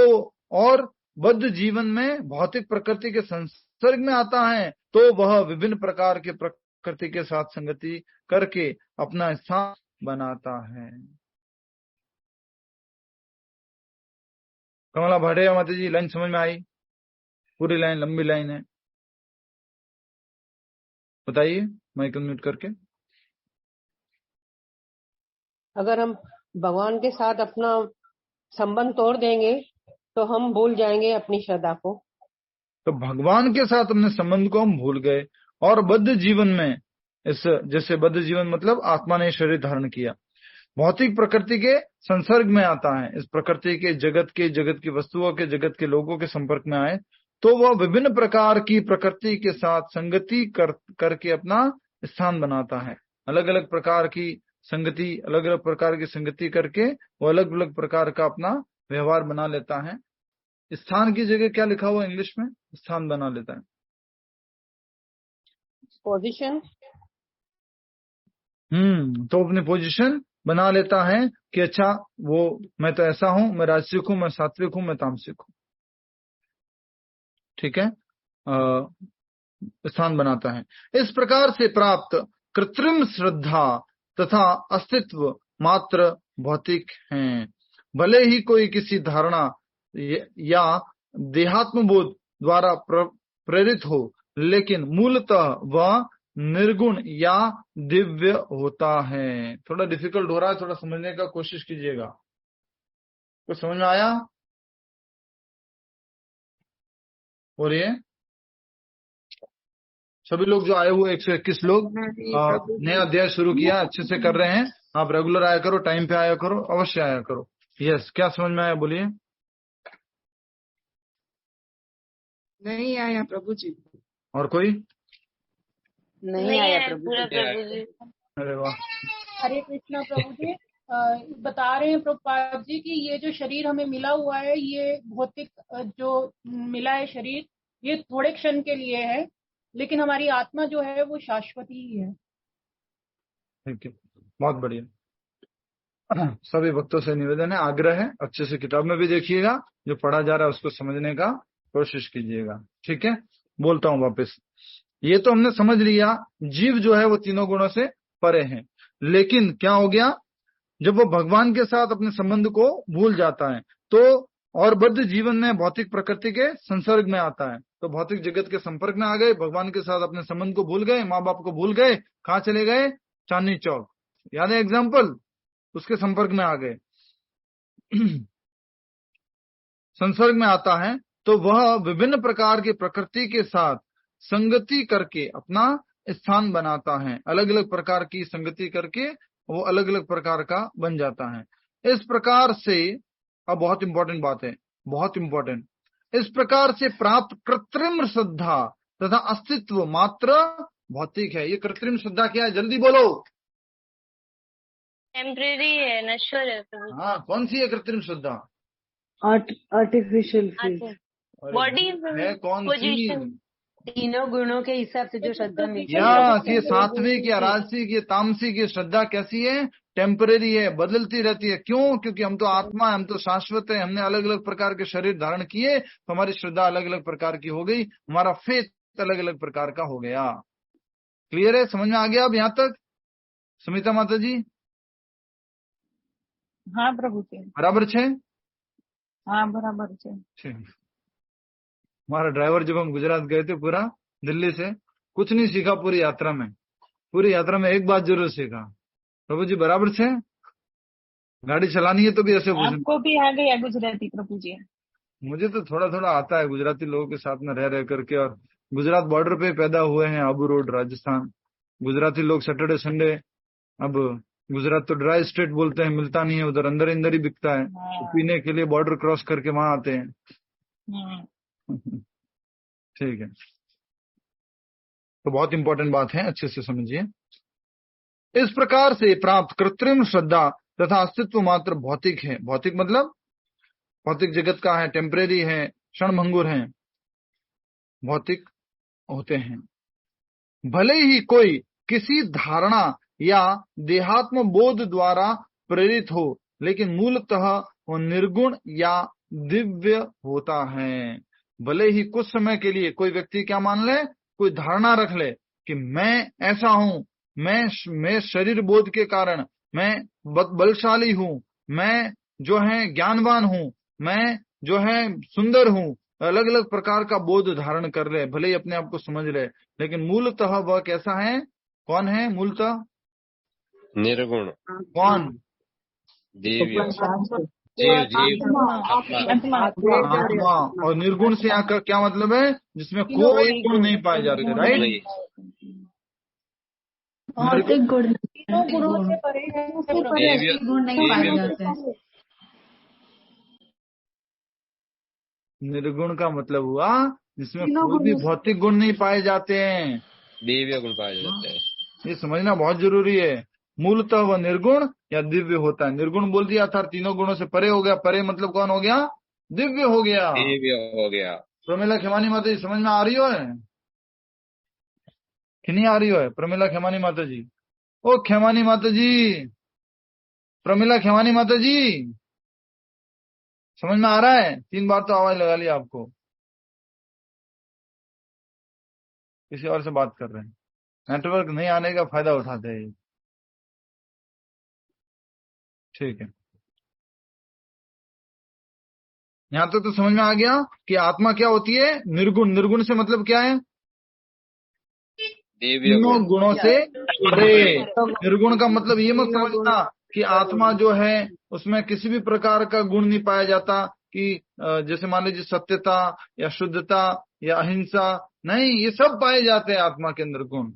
और बद्ध जीवन में भौतिक प्रकृति के संसर्ग में आता है, तो वह विभिन्न प्रकार के प्रकृति के साथ संगति करके अपना स्थान बनाता है। कमला भाटिया माता जी, लाइन समझ में आई? पूरी लाइन, लंबी लाइन है, बताइए माइक म्यूट करके। अगर हम भगवान के साथ अपना संबंध तोड़ देंगे तो हम भूल जाएंगे अपनी श्रद्धा को। तो भगवान के साथ अपने संबंध को हम भूल गए और बद्ध जीवन में, इस जैसे बद्ध जीवन मतलब आत्मा ने शरीर धारण किया, भौतिक प्रकृति के संसर्ग में आता है, इस प्रकृति के जगत की वस्तुओं के, जगत के लोगों के संपर्क में आए, तो वह विभिन्न प्रकार की प्रकृति के साथ संगति करके अपना स्थान बनाता है। अलग अलग प्रकार की संगति करके वो अलग अलग प्रकार का अपना व्यवहार बना लेता है। स्थान की जगह क्या लिखा हुआ इंग्लिश में? स्थान बना लेता है, पोजीशन। तो अपनी पोजीशन बना लेता है कि अच्छा वो मैं तो ऐसा हूं, मैं राजसिक हूं, मैं सात्विक हूं, मैं तामसिक हूं, ठीक है, स्थान बनाता है। इस प्रकार से प्राप्त कृत्रिम श्रद्धा तथा अस्तित्व मात्र भौतिक हैं। भले ही कोई किसी धारणा या देहात्मबोध द्वारा प्रेरित हो, लेकिन मूलतः वह निर्गुण या दिव्य होता है। थोड़ा डिफिकल्ट हो रहा है, थोड़ा समझने का कोशिश कीजिएगा। कुछ समझ में आया? और ये सभी लोग जो आए हुए 121 लोग नया अध्याय शुरू किया, अच्छे से कर रहे हैं। आप रेगुलर आया करो, टाइम पे आया करो, अवश्य आया करो। यस, क्या समझ में आया बोलिए? नहीं आया प्रभु जी। और कोई? नहीं आया प्रभु जी। अरे वाह। हरे कृष्णा प्रभु जी। बता रहे हैं प्रभुपाद जी कि ये जो शरीर हमें मिला हुआ है, ये भौतिक जो मिला है शरीर, ये थोड़े क्षण के लिए है, लेकिन हमारी आत्मा जो है वो शाश्वत ही है। थैंक यू, बहुत बढ़िया। सभी भक्तों से निवेदन है, आग्रह है, अच्छे से किताब में भी देखिएगा, जो पढ़ा जा रहा है उसको समझने का कोशिश कीजिएगा, ठीक है। बोलता हूँ वापस, ये तो हमने समझ लिया जीव जो है वो तीनों गुणों से परे है, लेकिन क्या हो गया, जब वो भगवान के साथ अपने संबंध को भूल जाता है तो और बद्ध जीवन में भौतिक प्रकृति के संसर्ग में आता है, तो भौतिक जगत के संपर्क में आ गए, भगवान के साथ अपने संबंध को भूल गए, माँ बाप को भूल गए, कहाँ चले गए? चांदनी चौक, याद है एग्जाम्पल, उसके संपर्क में आ गए। संसर्ग में आता है तो वह विभिन्न प्रकार की प्रकृति के साथ संगति करके अपना स्थान बनाता है। अलग अलग प्रकार की संगति करके वो अलग अलग प्रकार का बन जाता है। इस प्रकार से, अब बहुत इंपॉर्टेंट बात है, बहुत इंपॉर्टेंट, इस प्रकार से प्राप्त कृत्रिम श्रद्धा तथा अस्तित्व मात्र भौतिक है। ये कृत्रिम श्रद्धा क्या है? जल्दी बोलो। टेम्परेरी है, नश्वर है। हाँ, कौन सी है कृत्रिम श्रद्धा? आर्टिफिशियल बॉडी है कौन सी? तीनों गुणों के हिसाब से जो श्रद्धा मिलती है। ये सात्विक या राजसिक या तामसिक ये श्रद्धा कैसी है? टेम्परेरी है, बदलती रहती है। क्यों? क्योंकि हम तो आत्मा है, हम तो शाश्वत है, हमने अलग अलग प्रकार के शरीर धारण किए तो हमारी श्रद्धा अलग अलग प्रकार की हो गई, हमारा फेथ अलग अलग प्रकार का हो गया। क्लियर है? समझ में आ गया अब यहाँ तक? सुमिता माता जी? हाँ प्रभु जी, बराबर छे? हाँ बराबर है। हमारा ड्राइवर जब हम गुजरात गए थे पूरा दिल्ली से, कुछ नहीं सीखा पूरी यात्रा में। पूरी यात्रा में एक बात जरूर सीखा, प्रभु जी बराबर से गाड़ी चलानी है तो भी ऐसे पूछना। आपको भी आ गया गुजराती प्रभु जी? मुझे तो थोड़ा थोड़ा आता है, गुजराती लोगों के साथ में रह करके, और गुजरात बॉर्डर पे पैदा हुए हैं, आबू रोड राजस्थान। गुजराती लोग सैटरडे संडे, अब गुजरात तो ड्राई स्टेट बोलते हैं, मिलता नहीं है उधर, अंदर ही बिकता है, तो पीने के लिए बॉर्डर क्रॉस करके वहां आते हैं। ठीक है, तो बहुत इंपॉर्टेंट बात है, अच्छे से समझिए। इस प्रकार से प्राप्त कृत्रिम श्रद्धा तथा अस्तित्व मात्र भौतिक है। भौतिक मतलब भौतिक जगत का है, टेम्परेरी है, क्षणभंगुर है, भौतिक होते हैं। भले ही कोई किसी धारणा या देहात्म बोध द्वारा प्रेरित हो, लेकिन मूलतः वो निर्गुण या दिव्य होता है। भले ही कुछ समय के लिए कोई व्यक्ति क्या मान ले, कोई धारणा रख ले कि मैं ऐसा हूं, मैं शरीर बोध के कारण मैं बलशाली हूं, मैं जो है ज्ञानवान हूं, मैं जो है सुंदर हूं, अलग अलग प्रकार का बोध धारण कर ले, भले ही अपने आप को समझ ले, लेकिन मूलतः वह कैसा है? कौन है मूलतः? निर्गुण। कौन? दिव्य, जीव, जीव, आत्मा। और निर्गुण से यहाँ का क्या मतलब है? जिसमें कोई गुण नहीं पाए जा रहे, राइट? भौतिक गुण, गुणों से परे गुण नहीं पाए जाते हैं। निर्गुण का मतलब हुआ जिसमें कोई भी भौतिक गुण नहीं पाए जाते हैं, दिव्य गुण पाए जाते हैं। ये समझना बहुत जरूरी है। मूलतः वह निर्गुण या दिव्य होता है। निर्गुण बोल दिया था, तीनों गुणों से परे हो गया। परे मतलब कौन हो गया? दिव्य हो गया, दिव्य हो गया। प्रमिला खेमानी माता जी समझ में आ रही है कि नहीं आ रही है? प्रमिला खेमानी माता जी, ओ खेमानी माता जी, प्रमिला खेमानी माता जी, समझ में आ रहा है? 3 बार तो आवाज लगा लिया आपको। किसी और से बात कर रहे हैं, नेटवर्क नहीं आने का फायदा उठाते हैं। ठीक है, यहां तक तो समझ में आ गया कि आत्मा क्या होती है? निर्गुण। निर्गुण से मतलब क्या है? तीनों गुणों से परे। निर्गुण का मतलब ये मत समझना कि आत्मा जो है उसमें किसी भी प्रकार का गुण नहीं पाया जाता, कि जैसे मान लीजिए सत्यता या शुद्धता या अहिंसा, नहीं, ये सब पाए जाते हैं आत्मा के अंदर गुण,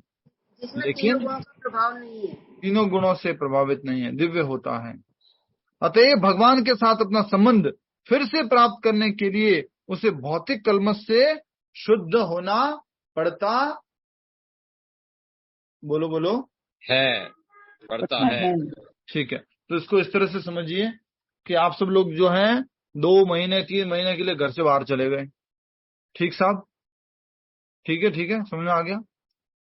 लेकिन प्रभाव नहीं है, तीनों गुणों से प्रभावित नहीं है, दिव्य होता है। अतएव भगवान के साथ अपना संबंध फिर से प्राप्त करने के लिए उसे भौतिक कलमश से शुद्ध होना पड़ता, बोलो बोलो, है, पड़ता है। ठीक है, तो इसको इस तरह से समझिए कि आप सब लोग जो हैं 2 महीने 3 महीने के लिए घर से बाहर चले गए। ठीक साहब? ठीक है, ठीक है, समझ में आ गया?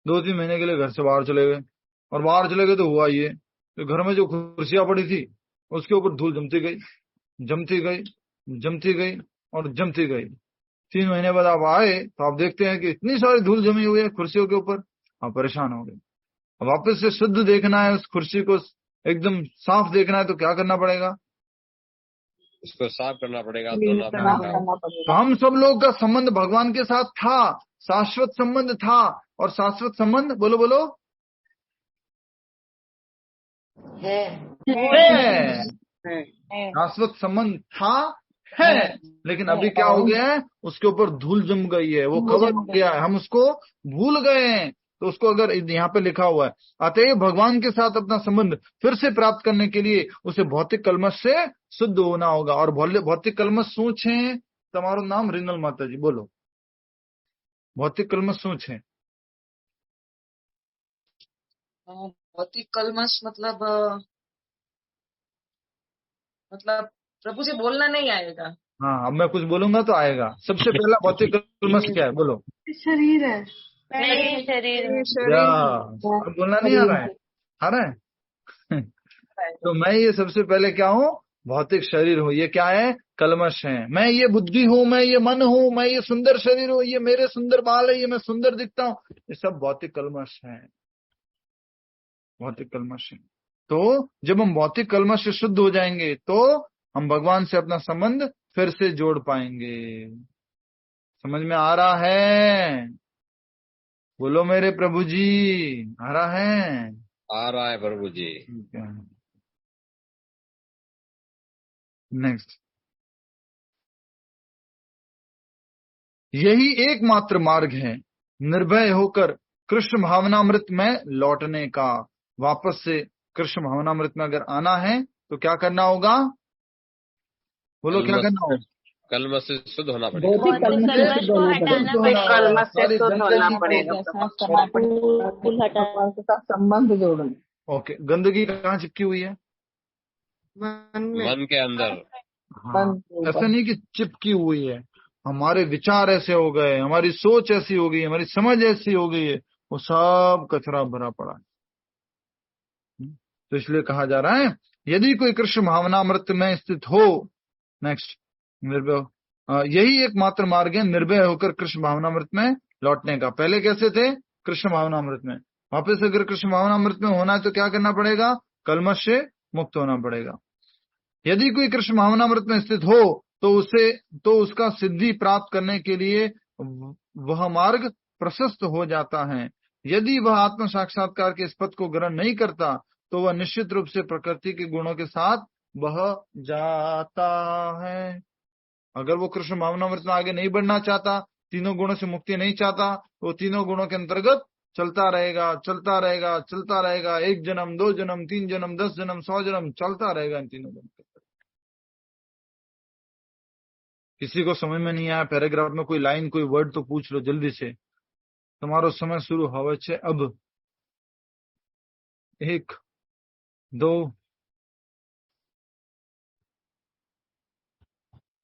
2-3 महीने के लिए घर से बाहर चले गए, और बाहर चले गए तो हुआ ये, तो घर में जो कुर्सियां पड़ी थी उसके ऊपर धूल जमती गई, जमती गई, जमती गई और जमती गई। 3 महीने बाद आप आए तो आप देखते हैं कि इतनी सारी धूल जमी हुई है कुर्सियों के ऊपर। आप परेशान हो गए। अब वापस से शुद्ध देखना है, उस कुर्सी को एकदम साफ देखना है, तो क्या करना पड़ेगा? उसको साफ करना पड़ेगा, धोना पड़ेगा। तो हम सब लोग का संबंध भगवान के साथ था, शाश्वत संबंध था, और शाश्वत संबंध, बोलो बोलो, है। शाश्वत संबंध था, है, लेकिन अभी क्या हो गया है? उसके ऊपर धूल जम गई है, वो कवर हो गया है, हम उसको भूल गए हैं। तो उसको अगर यहाँ पे लिखा हुआ है, अतएव भगवान के साथ अपना संबंध फिर से प्राप्त करने के लिए उसे भौतिक कलमश से शुद्ध होना होगा। और भौतिक कलमश सूच है, तुम्हारा नाम रिनल माता जी, बोलो, भौतिक कलमश सूच है। भौतिक कलमश मतलब प्रभु जी बोलना नहीं आएगा। हाँ, अब मैं कुछ बोलूंगा तो आएगा। सबसे पहला भौतिक कलमश क्या है, बोलो? शरीर है। शरीर अब बोलना नहीं आ रहा है? आ रहा है? तो मैं ये सबसे पहले क्या हूँ? भौतिक शरीर हूँ। ये क्या है? कलमश है। मैं ये बुद्धि हूँ, मैं ये मन हूँ, मैं ये सुंदर शरीर हूँ, ये मेरे सुंदर बाल है, ये मैं सुंदर दिखता हूँ, ये सब भौतिक कलमश है, भौतिक कलमश है। तो जब हम भौतिक कलमश से शुद्ध हो जाएंगे तो हम भगवान से अपना संबंध फिर से जोड़ पाएंगे। समझ में आ रहा है? बोलो मेरे प्रभु जी, आ रहा है? आ रहा है प्रभु जी। ठीक है, नेक्स्ट। यही एकमात्र मार्ग है निर्भय होकर कृष्ण भावनामृत में लौटने का। वापस से कृष्ण भावनामृत में अगर आना है तो क्या करना होगा? बोलो, क्या करना होगा? कलमश से शुद्ध होना पड़ेगा। कलमश को हटाना पड़ेगा। संबंध जोड़ना। ओके, गंदगी कहाँ चिपकी हुई है? मन के अंदर। हाँ, ऐसा नहीं कि चिपकी हुई है, हमारे विचार ऐसे हो गए, हमारी सोच ऐसी हो गई, हमारी समझ ऐसी हो गई है, वो सब कचरा भरा पड़ा है। तो इसलिए कहा जा रहा है यदि कोई कृष्ण भावनामृत में स्थित हो, नेक्स्ट निर्भय, यही एकमात्र मार्ग है निर्भय होकर कृष्ण भावनामृत में लौटने का। पहले कैसे थे? कृष्ण भावनामृत में। वापस अगर कृष्ण भावनामृत में होना है तो क्या करना पड़ेगा? कलमश से मुक्त होना पड़ेगा। यदि कोई कृष्ण भावनामृत में स्थित हो तो उसका सिद्धि प्राप्त करने के लिए वह मार्ग प्रशस्त हो जाता है। यदि वह आत्म साक्षात्कार के इस पथ को ग्रहण नहीं करता तो वह निश्चित रूप से प्रकृति के गुणों के साथ बह जाता है। अगर वो कृष्ण भावनामृत में आगे नहीं बढ़ना चाहता, तीनों गुणों से मुक्ति नहीं चाहता, तो तीनों गुणों के अंतर्गत चलता रहेगा, चलता रहेगा, चलता रहेगा। 1 जन्म, 2 जन्म, 3 जन्म, 10 जन्म, 100 जन्म चलता रहेगा इन तीनों गुणों के। किसी को समझ में नहीं आया पैराग्राफ में कोई लाइन, कोई वर्ड तो पूछ लो जल्दी से, तुम्हारो समय शुरू होवे छे अब। 1 2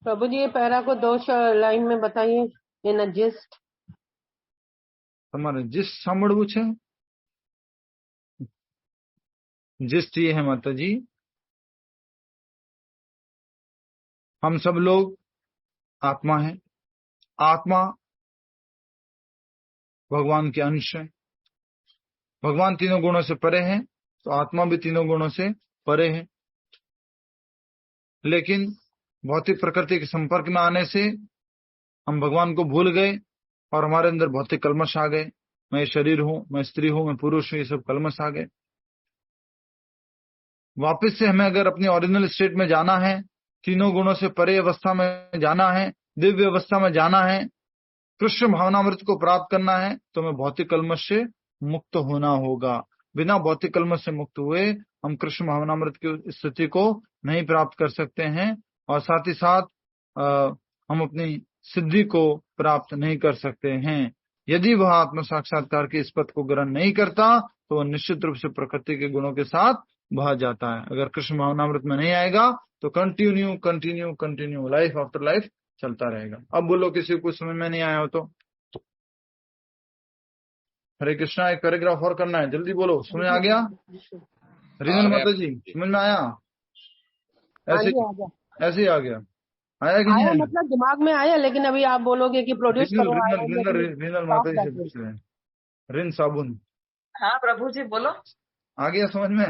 प्रभु जी ये पैरा को 2 लाइन में बताइए इन अ जिस्ट। તમારે जिस्ट સાંભળવું છે? जिस्ट ये है माता जी, हम सब लोग आत्मा हैं, आत्मा भगवान के अंश है। भगवान तीनों गुणों से परे हैं तो आत्मा भी तीनों गुणों से परे है। लेकिन भौतिक प्रकृति के संपर्क में आने से हम भगवान को भूल गए और हमारे अंदर भौतिक कलमश आ गए। मैं शरीर हूं, मैं स्त्री हूं, मैं पुरुष हूं, ये सब कलमश आ गए। वापस से हमें अगर अपनी ओरिजिनल स्टेट में जाना है, तीनों गुणों से परे अवस्था में जाना है, दिव्य अवस्था में जाना है, कृष्ण भावनामृत को प्राप्त करना है, तो हमें भौतिक कलमश से मुक्त होना होगा। बिना भौतिक कलमश से मुक्त हुए हम कृष्ण भावनामृत की स्थिति को नहीं प्राप्त कर सकते हैं और साथ ही साथ हम अपनी सिद्धि को प्राप्त नहीं कर सकते हैं। यदि वह आत्म साक्षात्कार के इस पथ को ग्रहण नहीं करता तो वह निश्चित रूप से प्रकृति के गुणों के साथ बह जाता है। अगर कृष्ण भावनामृत में नहीं आएगा तो continue continue continue life after life चलता रहेगा। अब बोलो किसी को समझ में नहीं आया हो तो। हरे कृष्णा, एक पैराग्राफ और करना है, जल्दी बोलो। समझ आ गया? रिनल माता जी समझ में आया? ऐसे ऐसे ही आ गया? आया कि नहीं आया? मतलब दिमाग में आया, लेकिन अभी आप बोलोगे कि प्रोड्यूस करो। रिनल माता जी से पूछ रहे हैं। रिन साबुन। हाँ प्रभु जी बोलो। आ गया समझ में?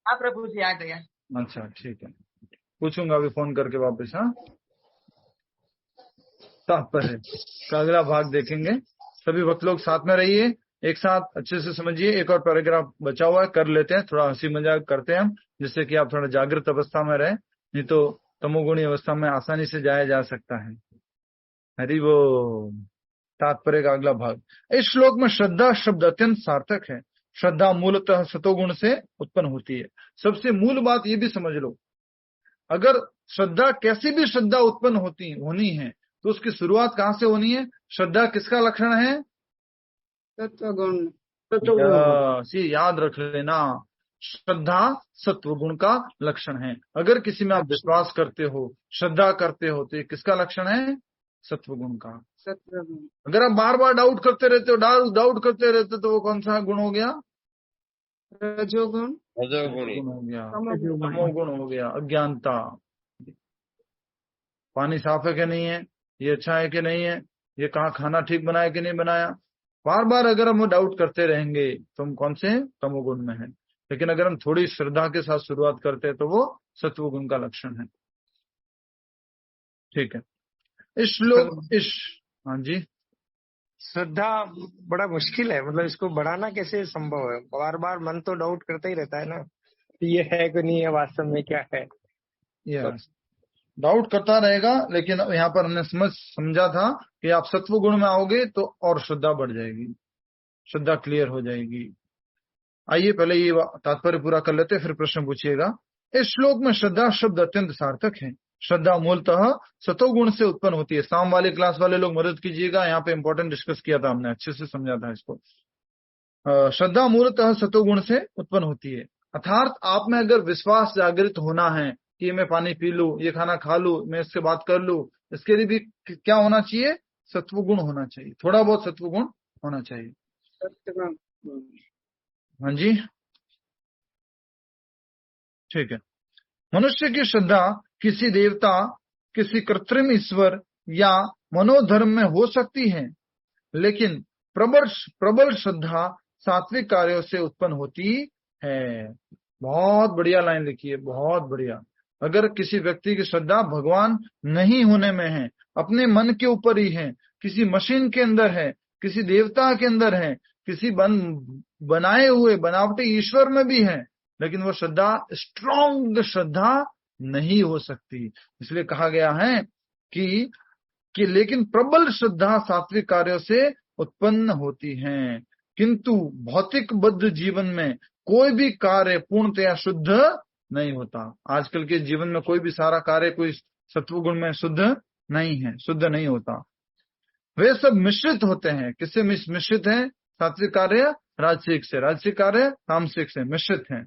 हाँ प्रभु जी आ गया। अच्छा ठीक है, पूछूंगा अभी फोन करके वापस। हाँ, तात्पर्य का अगला भाग देखेंगे। सभी भक्त लोग साथ में रहिए, एक साथ अच्छे से समझिए। एक और पैराग्राफ बचा हुआ है, कर लेते हैं, थोड़ा हंसी मजाक करते हैं हम, जिससे कि आप थोड़ा जागृत अवस्था में रहे, नहीं तो तमोगुणी अवस्था में आसानी से जाया जा सकता है। हरि वो तात्पर्य का अगला भाग। इस श्लोक में श्रद्धा शब्द अत्यंत सार्थक है। श्रद्धा मूलतः सतोगुण से उत्पन्न होती है। सबसे मूल बात ये भी समझ लो, अगर श्रद्धा, कैसी भी श्रद्धा उत्पन्न होनी है तो उसकी शुरुआत कहाँ से होनी है? श्रद्धा किसका लक्षण है? सत्वगुण। याद रख लेना, श्रद्धा सत्वगुण का लक्षण है। अगर किसी में आप विश्वास करते हो, श्रद्धा करते हो, तो ये किसका लक्षण है? सत्वगुण का। सत्वगुण। अगर आप बार बार डाउट करते रहते हो, डाउट करते रहते हो, तो वो कौन सा गुण हो गया? रजोगुण। रजोगुण हो गया, तमोगुण हो गया, अज्ञानता। पानी साफ है कि नहीं है, ये अच्छा है कि नहीं है, ये कहाँ खाना ठीक बनाया कि नहीं बनाया, बार बार अगर हम डाउट करते रहेंगे तो हम कौन से हैं? तमोगुण में है। लेकिन अगर हम थोड़ी श्रद्धा के साथ शुरुआत करते हैं तो वो सत्वगुण का लक्षण है। ठीक है, हाँ जी। श्रद्धा बड़ा मुश्किल है, मतलब इसको बढ़ाना कैसे संभव है? बार बार मन तो डाउट करता ही रहता है ना, ये है कि नहीं है, वास्तव में क्या है। डाउट करता रहेगा, लेकिन यहाँ पर हमने समझा था कि आप सत्व गुण में आओगे तो और श्रद्धा बढ़ जाएगी, श्रद्धा क्लियर हो जाएगी। आइए पहले ये तात्पर्य पूरा कर लेते, फिर प्रश्न पूछिएगा। इस श्लोक में श्रद्धा शब्द अत्यंत सार्थक है। श्रद्धा मूलतः सतोगुण से उत्पन्न होती है। शाम वाली क्लास वाले लोग मदद कीजिएगा, यहाँ पे इंपॉर्टेंट डिस्कस किया था हमने, अच्छे से समझा था इसको। श्रद्धा मूलतः सतोगुण से उत्पन्न होती है, अर्थात आप में अगर विश्वास जागृत होना है कि ये मैं पानी पी लूं, ये खाना खा लूं, मैं इससे बात कर लूं, इसके लिए भी क्या होना चाहिए? सत्वगुण होना चाहिए, थोड़ा बहुत सत्वगुण होना चाहिए। सत्वगुण। हाँ जी, ठीक है। मनुष्य की श्रद्धा किसी देवता, किसी कृत्रिम ईश्वर या मनोधर्म में हो सकती है, लेकिन प्रबल श्रद्धा सात्विक कार्यों से उत्पन्न होती है। बहुत बढ़िया लाइन लिखी है, बहुत बढ़िया। अगर किसी व्यक्ति की श्रद्धा भगवान नहीं होने में है, अपने मन के ऊपर ही है, किसी मशीन के अंदर है, किसी देवता के अंदर है, किसी बनाए हुए बनावटी ईश्वर में भी है, लेकिन वो श्रद्धा स्ट्रॉन्ग श्रद्धा नहीं हो सकती। इसलिए कहा गया है कि लेकिन प्रबल श्रद्धा सात्विक कार्यों से उत्पन्न होती है, किंतु भौतिक बद्ध जीवन में कोई भी कार्य पूर्णतया शुद्ध नहीं होता। आजकल के जीवन में कोई भी सारा कार्य कोई सत्वगुण में शुद्ध नहीं है, शुद्ध नहीं होता। वे सब मिश्रित होते हैं। किससे मिश्रित है? सात्विक कार्य राजसिक से, राजसिक कार्य तामसिक से मिश्रित है।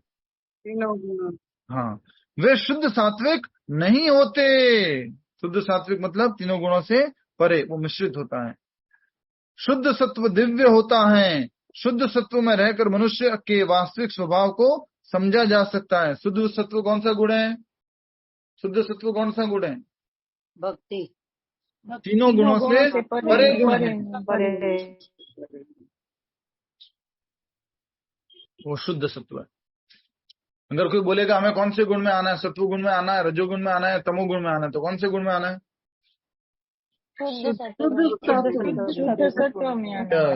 हाँ, वे शुद्ध सात्विक नहीं होते। शुद्ध सात्विक मतलब तीनों गुणों से परे, वो मिश्रित होता है। शुद्ध सत्व दिव्य होता है। शुद्ध सत्व में रहकर मनुष्य के वास्तविक स्वभाव को समझा जा सकता है। शुद्ध सत्व कौन सा गुण है? शुद्ध सत्व कौन सा गुण है? भक्ति। तीनों गुणों से परे गुण है, वो शुद्ध सत्व है। अगर कोई बोलेगा हमें कौन से गुण में आना है, सत्व गुण में आना है, रजोगुण में आना है, तमोगुण में आना है, तो कौन से गुण में आना है?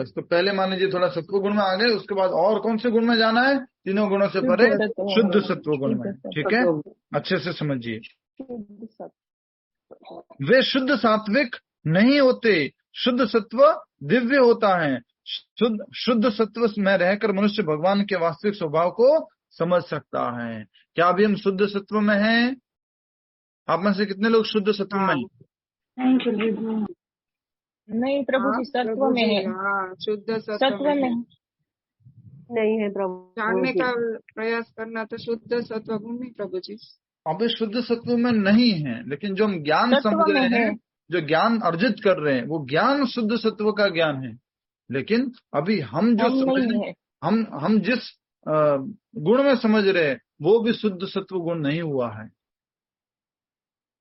तो पहले मान लीजिए थोड़ा सत्व गुण में आ गए, उसके बाद और कौन से गुण में जाना है? तीनों गुणों से परे शुद्ध सत्व गुण में। ठीक है, अच्छे से समझिए। वे शुद्ध सात्विक नहीं होते। शुद्ध सत्व दिव्य होता है। शुद्ध सत्व में रहकर मनुष्य भगवान के वास्तविक स्वभाव को समझ सकता है। क्या अभी हम शुद्ध सत्व में हैं? आप में से कितने लोग शुद्ध सत्व में हैं? नहीं प्रभु जी, सत्व में है। शुद्ध सत्व में नहीं है प्रभु। जानने का प्रयास करना तो शुद्ध सत्व गुण नहीं प्रभु जी। अभी शुद्ध सत्व में नहीं है, लेकिन जो हम ज्ञान समझ रहे हैं, जो ज्ञान अर्जित कर रहे हैं, वो ज्ञान शुद्ध सत्व का ज्ञान है। लेकिन अभी हम जो हम जिस गुण में समझ रहे हैं, वो भी शुद्ध सत्व गुण नहीं हुआ है।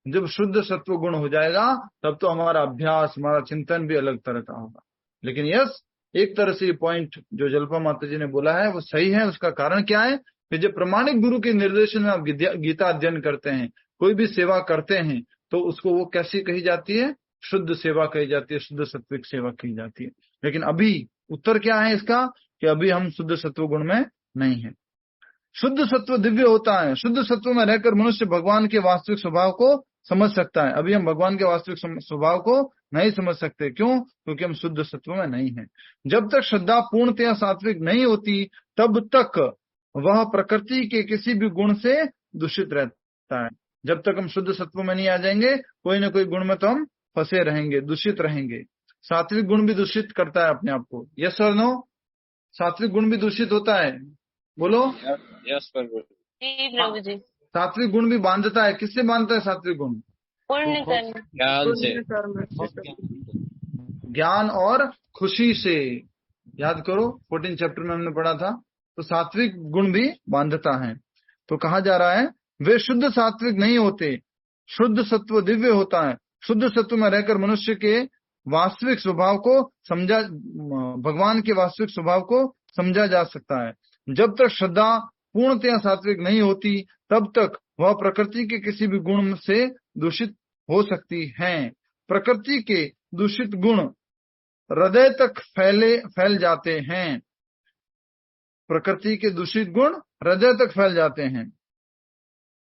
जब शुद्ध सत्व गुण हो जाएगा, तब तो हमारा अभ्यास, हमारा चिंतन भी अलग तरह का होगा। लेकिन यस, एक तरह से ये पॉइंट जो जल्पा माता जी ने बोला है वो सही है। उसका कारण क्या है कि जब प्रमाणिक गुरु के निर्देशन में आप गीता अध्ययन करते हैं, कोई भी सेवा करते हैं, तो उसको वो कैसी कही जाती है? शुद्ध सेवा कही जाती है, शुद्ध सत्विक सेवा कही जाती है। लेकिन अभी उत्तर क्या है इसका कि अभी हम शुद्ध सत्व गुण में नहीं है। शुद्ध सत्व दिव्य होता है। शुद्ध सत्व में रहकर मनुष्य भगवान के वास्तविक स्वभाव को समझ सकता है। अभी हम भगवान के वास्तविक स्वभाव को नहीं समझ सकते। क्यों? क्योंकि हम शुद्ध सत्व में नहीं हैं। जब तक श्रद्धा पूर्णतया सात्विक नहीं होती, तब तक वह प्रकृति के किसी भी गुण से दूषित रहता है। जब तक हम शुद्ध सत्व में नहीं आ जाएंगे, कोई ना कोई गुण में तो हम फंसे रहेंगे, दूषित रहेंगे। सात्विक गुण भी दूषित करता है अपने आप को। यस और नो? सात्विक गुण भी दूषित होता है, बोलो। यस प्रभु जी। सात्विक गुण भी बांधता है। किससे बांधता है सात्विक गुण? पुण्य कर्म, ज्ञान से, ज्ञान और खुशी से। याद करो 14 चैप्टर में हमने पढ़ा था। तो सात्विक गुण भी बांधता है। तो कहा जा रहा है वे शुद्ध सात्विक नहीं होते। शुद्ध सत्व दिव्य होता है। शुद्ध सत्व में रहकर मनुष्य के वास्तविक स्वभाव को समझा, भगवान के वास्तविक स्वभाव को समझा जा सकता है। जब तक श्रद्धा पूर्णतया सात्विक नहीं होती, तब तक वह प्रकृति के किसी भी गुण से दूषित हो सकती हैं। प्रकृति के दूषित गुण हृदय तक फैल जाते हैं। प्रकृति के दूषित गुण हृदय तक फैल जाते हैं।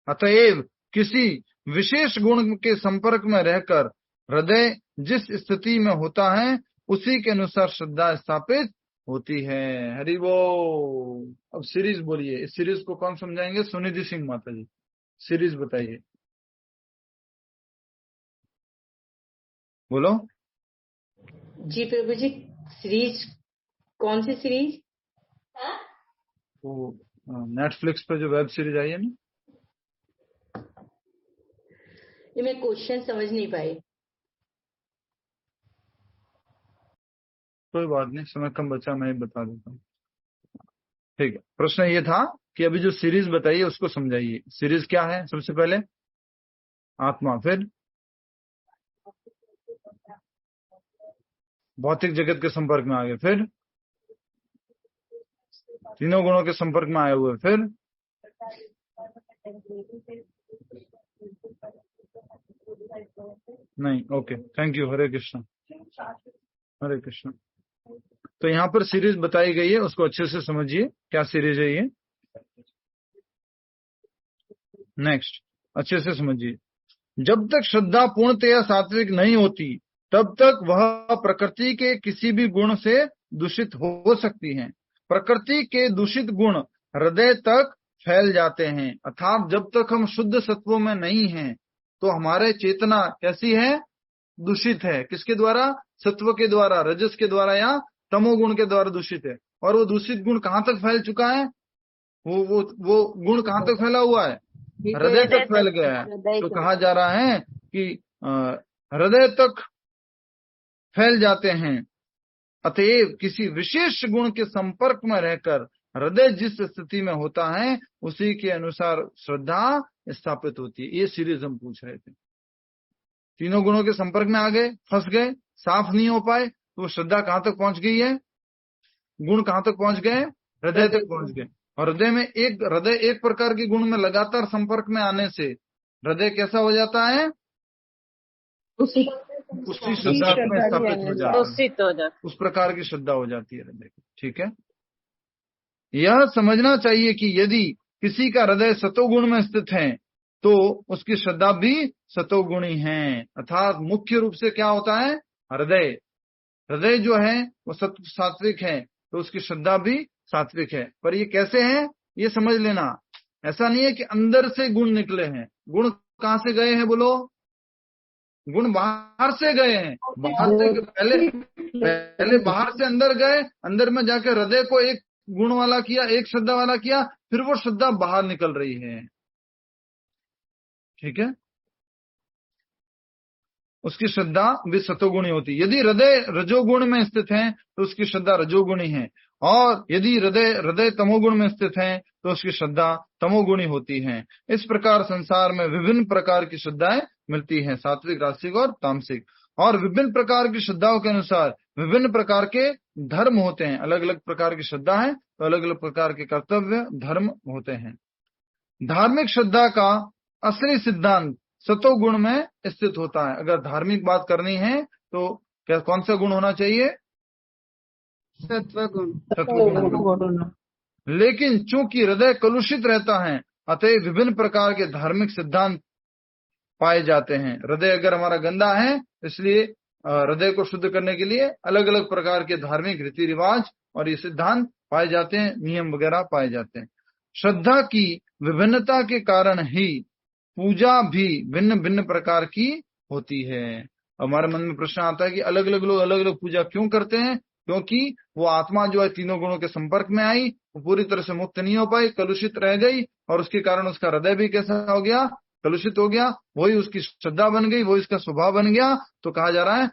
अतएव किसी विशेष गुण के संपर्क में रहकर हृदय जिस स्थिति में होता है, उसी के अनुसार श्रद्धा स्थापित होती है। हरि बोल। अब सीरीज बोलिए। इस सीरीज को कौन समझाएंगे? सुनिधि सिंह माता जी, सीरीज बताइए, बोलो जी प्रभु जी। सीरीज कौन सी सीरीज? वो नेटफ्लिक्स पे जो वेब सीरीज आई है ना, ये मैं क्वेश्चन समझ नहीं पाई। कोई बात नहीं, समय कम बचा, मैं ही बता देता हूँ। ठीक है, प्रश्न ये था कि अभी जो सीरीज बताइए उसको समझाइए। सीरीज क्या है? सबसे पहले आत्मा, फिर भौतिक जगत के संपर्क में आ गए, फिर तीनों गुणों के संपर्क में आए हुए, फिर नहीं। Okay, thank you. Hare Krishna, Hare Krishna. तो यहाँ पर सीरीज बताई गई है, उसको अच्छे से समझिए। क्या सीरीज है ये? नेक्स्ट, अच्छे से समझिए। जब तक श्रद्धा पूर्णतया सात्विक नहीं होती तब तक वह प्रकृति के किसी भी गुण से दूषित हो सकती है। प्रकृति के दूषित गुण हृदय तक फैल जाते हैं, अर्थात जब तक हम शुद्ध सत्वों में नहीं हैं तो हमारे चेतना कैसी है? दूषित है। किसके द्वारा? सत्व के द्वारा, रजस के द्वारा या तमोगुण के द्वारा दूषित है। और वो दूषित गुण कहाँ तक फैल चुका है? वो गुण कहाँ तक फैला हुआ है? हृदय तक फैल गया है। तो कहा जा रहा है कि हृदय तक फैल जाते हैं। अतएव किसी विशेष गुण के संपर्क में रहकर हृदय जिस स्थिति में होता है उसी के अनुसार श्रद्धा स्थापित होती है। ये सीरीज हम पूछ रहे थे। तीनों गुणों के संपर्क में आ गए, फंस गए, साफ नहीं हो पाए, तो श्रद्धा कहाँ तक पहुंच गई है? गुण कहाँ तक पहुंच गए? हृदय तक पहुंच गए। और हृदय एक प्रकार के गुण में लगातार संपर्क में आने से हृदय कैसा हो जाता है? उसी श्रद्धा में स्थापित हो जाता है, उस प्रकार की श्रद्धा हो जाती है हृदय की। ठीक है, यह समझना चाहिए कि यदि किसी का हृदय सतोगुण में स्थित है तो उसकी श्रद्धा भी सतोगुणी है। अर्थात मुख्य रूप से क्या होता है? हृदय जो है वो सात्विक है तो उसकी श्रद्धा भी सात्विक है। पर ये कैसे है ये समझ लेना। ऐसा नहीं है कि अंदर से गुण निकले हैं। गुण कहाँ से गए हैं? बोलो। गुण बाहर से गए हैं। बाहर से पहले बाहर से अंदर गए, अंदर में जाकर हृदय को एक गुण वाला किया, एक श्रद्धा वाला किया, फिर वो श्रद्धा बाहर निकल रही है। ठीक है, उसकी श्रद्धा भी सतोगुणी होती है। यदि हृदय रजोगुण में स्थित है तो उसकी श्रद्धा रजोगुणी है, और यदि हृदय तमोगुण में स्थित है तो उसकी श्रद्धा तमोगुणी होती है। इस प्रकार संसार में विभिन्न प्रकार की श्रद्धाएं मिलती हैं, सात्विक, राजसिक और तामसिक। और विभिन्न प्रकार की श्रद्धाओं के अनुसार विभिन्न प्रकार के धर्म होते हैं। अलग अलग प्रकार की श्रद्धा है तो अलग अलग प्रकार के कर्तव्य धर्म होते हैं। धार्मिक श्रद्धा का असली सिद्धांत सतोगुण में स्थित होता है। अगर धार्मिक बात करनी है तो क्या कौन सा गुण होना चाहिए? सत्वगुण। लेकिन चूंकि हृदय कलुषित रहता है अतः विभिन्न प्रकार के धार्मिक सिद्धांत पाए जाते हैं। हृदय अगर हमारा गंदा है इसलिए हृदय को शुद्ध करने के लिए अलग अलग प्रकार के धार्मिक रीति रिवाज और ये सिद्धांत पाए जाते हैं, नियम वगैरह पाए जाते हैं। श्रद्धा की विभिन्नता के कारण ही पूजा भी भिन्न भिन्न प्रकार की होती है। हमारे मन में प्रश्न आता है कि अलग अलग लोग अलग अलग पूजा क्यों करते हैं? क्योंकि वो आत्मा जो है तीनों गुणों के संपर्क में आई, वो पूरी तरह से मुक्त नहीं हो पाई, कलुषित रह गई, और उसके कारण उसका हृदय भी कैसा हो गया? कलुषित हो गया। वही उसकी श्रद्धा बन गई, वही उसका स्वभाव बन गया। तो कहा जा रहा है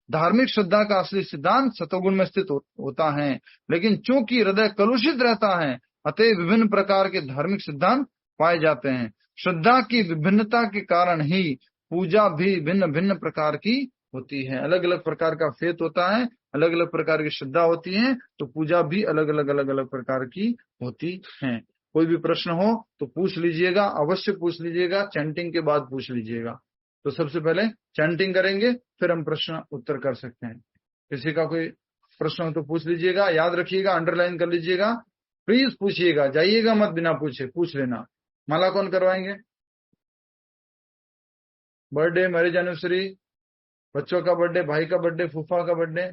धार्मिक श्रद्धा का असली सिद्धांत सतोगुण में स्थित होता है। लेकिन चूंकि हृदय कलुषित रहता है अतः विभिन्न प्रकार के धार्मिक सिद्धांत पाए जाते हैं। श्रद्धा की विभिन्नता के कारण ही पूजा भी भिन्न भिन्न प्रकार की होती है। अलग अलग प्रकार का फेथ होता है, अलग अलग प्रकार की श्रद्धा होती है, तो पूजा भी अलग अलग प्रकार की होती है। कोई भी प्रश्न हो तो पूछ लीजिएगा, अवश्य पूछ लीजिएगा, चैंटिंग के बाद पूछ लीजिएगा। तो सबसे पहले चैंटिंग करेंगे, फिर हम प्रश्न उत्तर कर सकते हैं। किसी का कोई प्रश्न हो तो पूछ लीजिएगा, याद रखिएगा, अंडरलाइन कर लीजिएगा, प्लीज पूछिएगा, जाइएगा मत बिना पूछे, पूछ लेना। माला कौन करवाएंगे? बर्थडे, मैरिज एनिवर्सरी, बच्चों का बर्थडे, भाई का बर्थडे, फूफा का बर्थडे।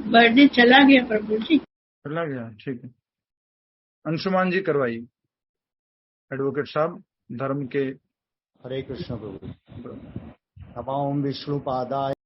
बर्थडे चला गया प्रभु जी, चला गया, ठीक है। अंशुमान जी करवाइए, एडवोकेट साहब धर्म के। हरे कृष्ण प्रभु। नमो विष्णुपादाय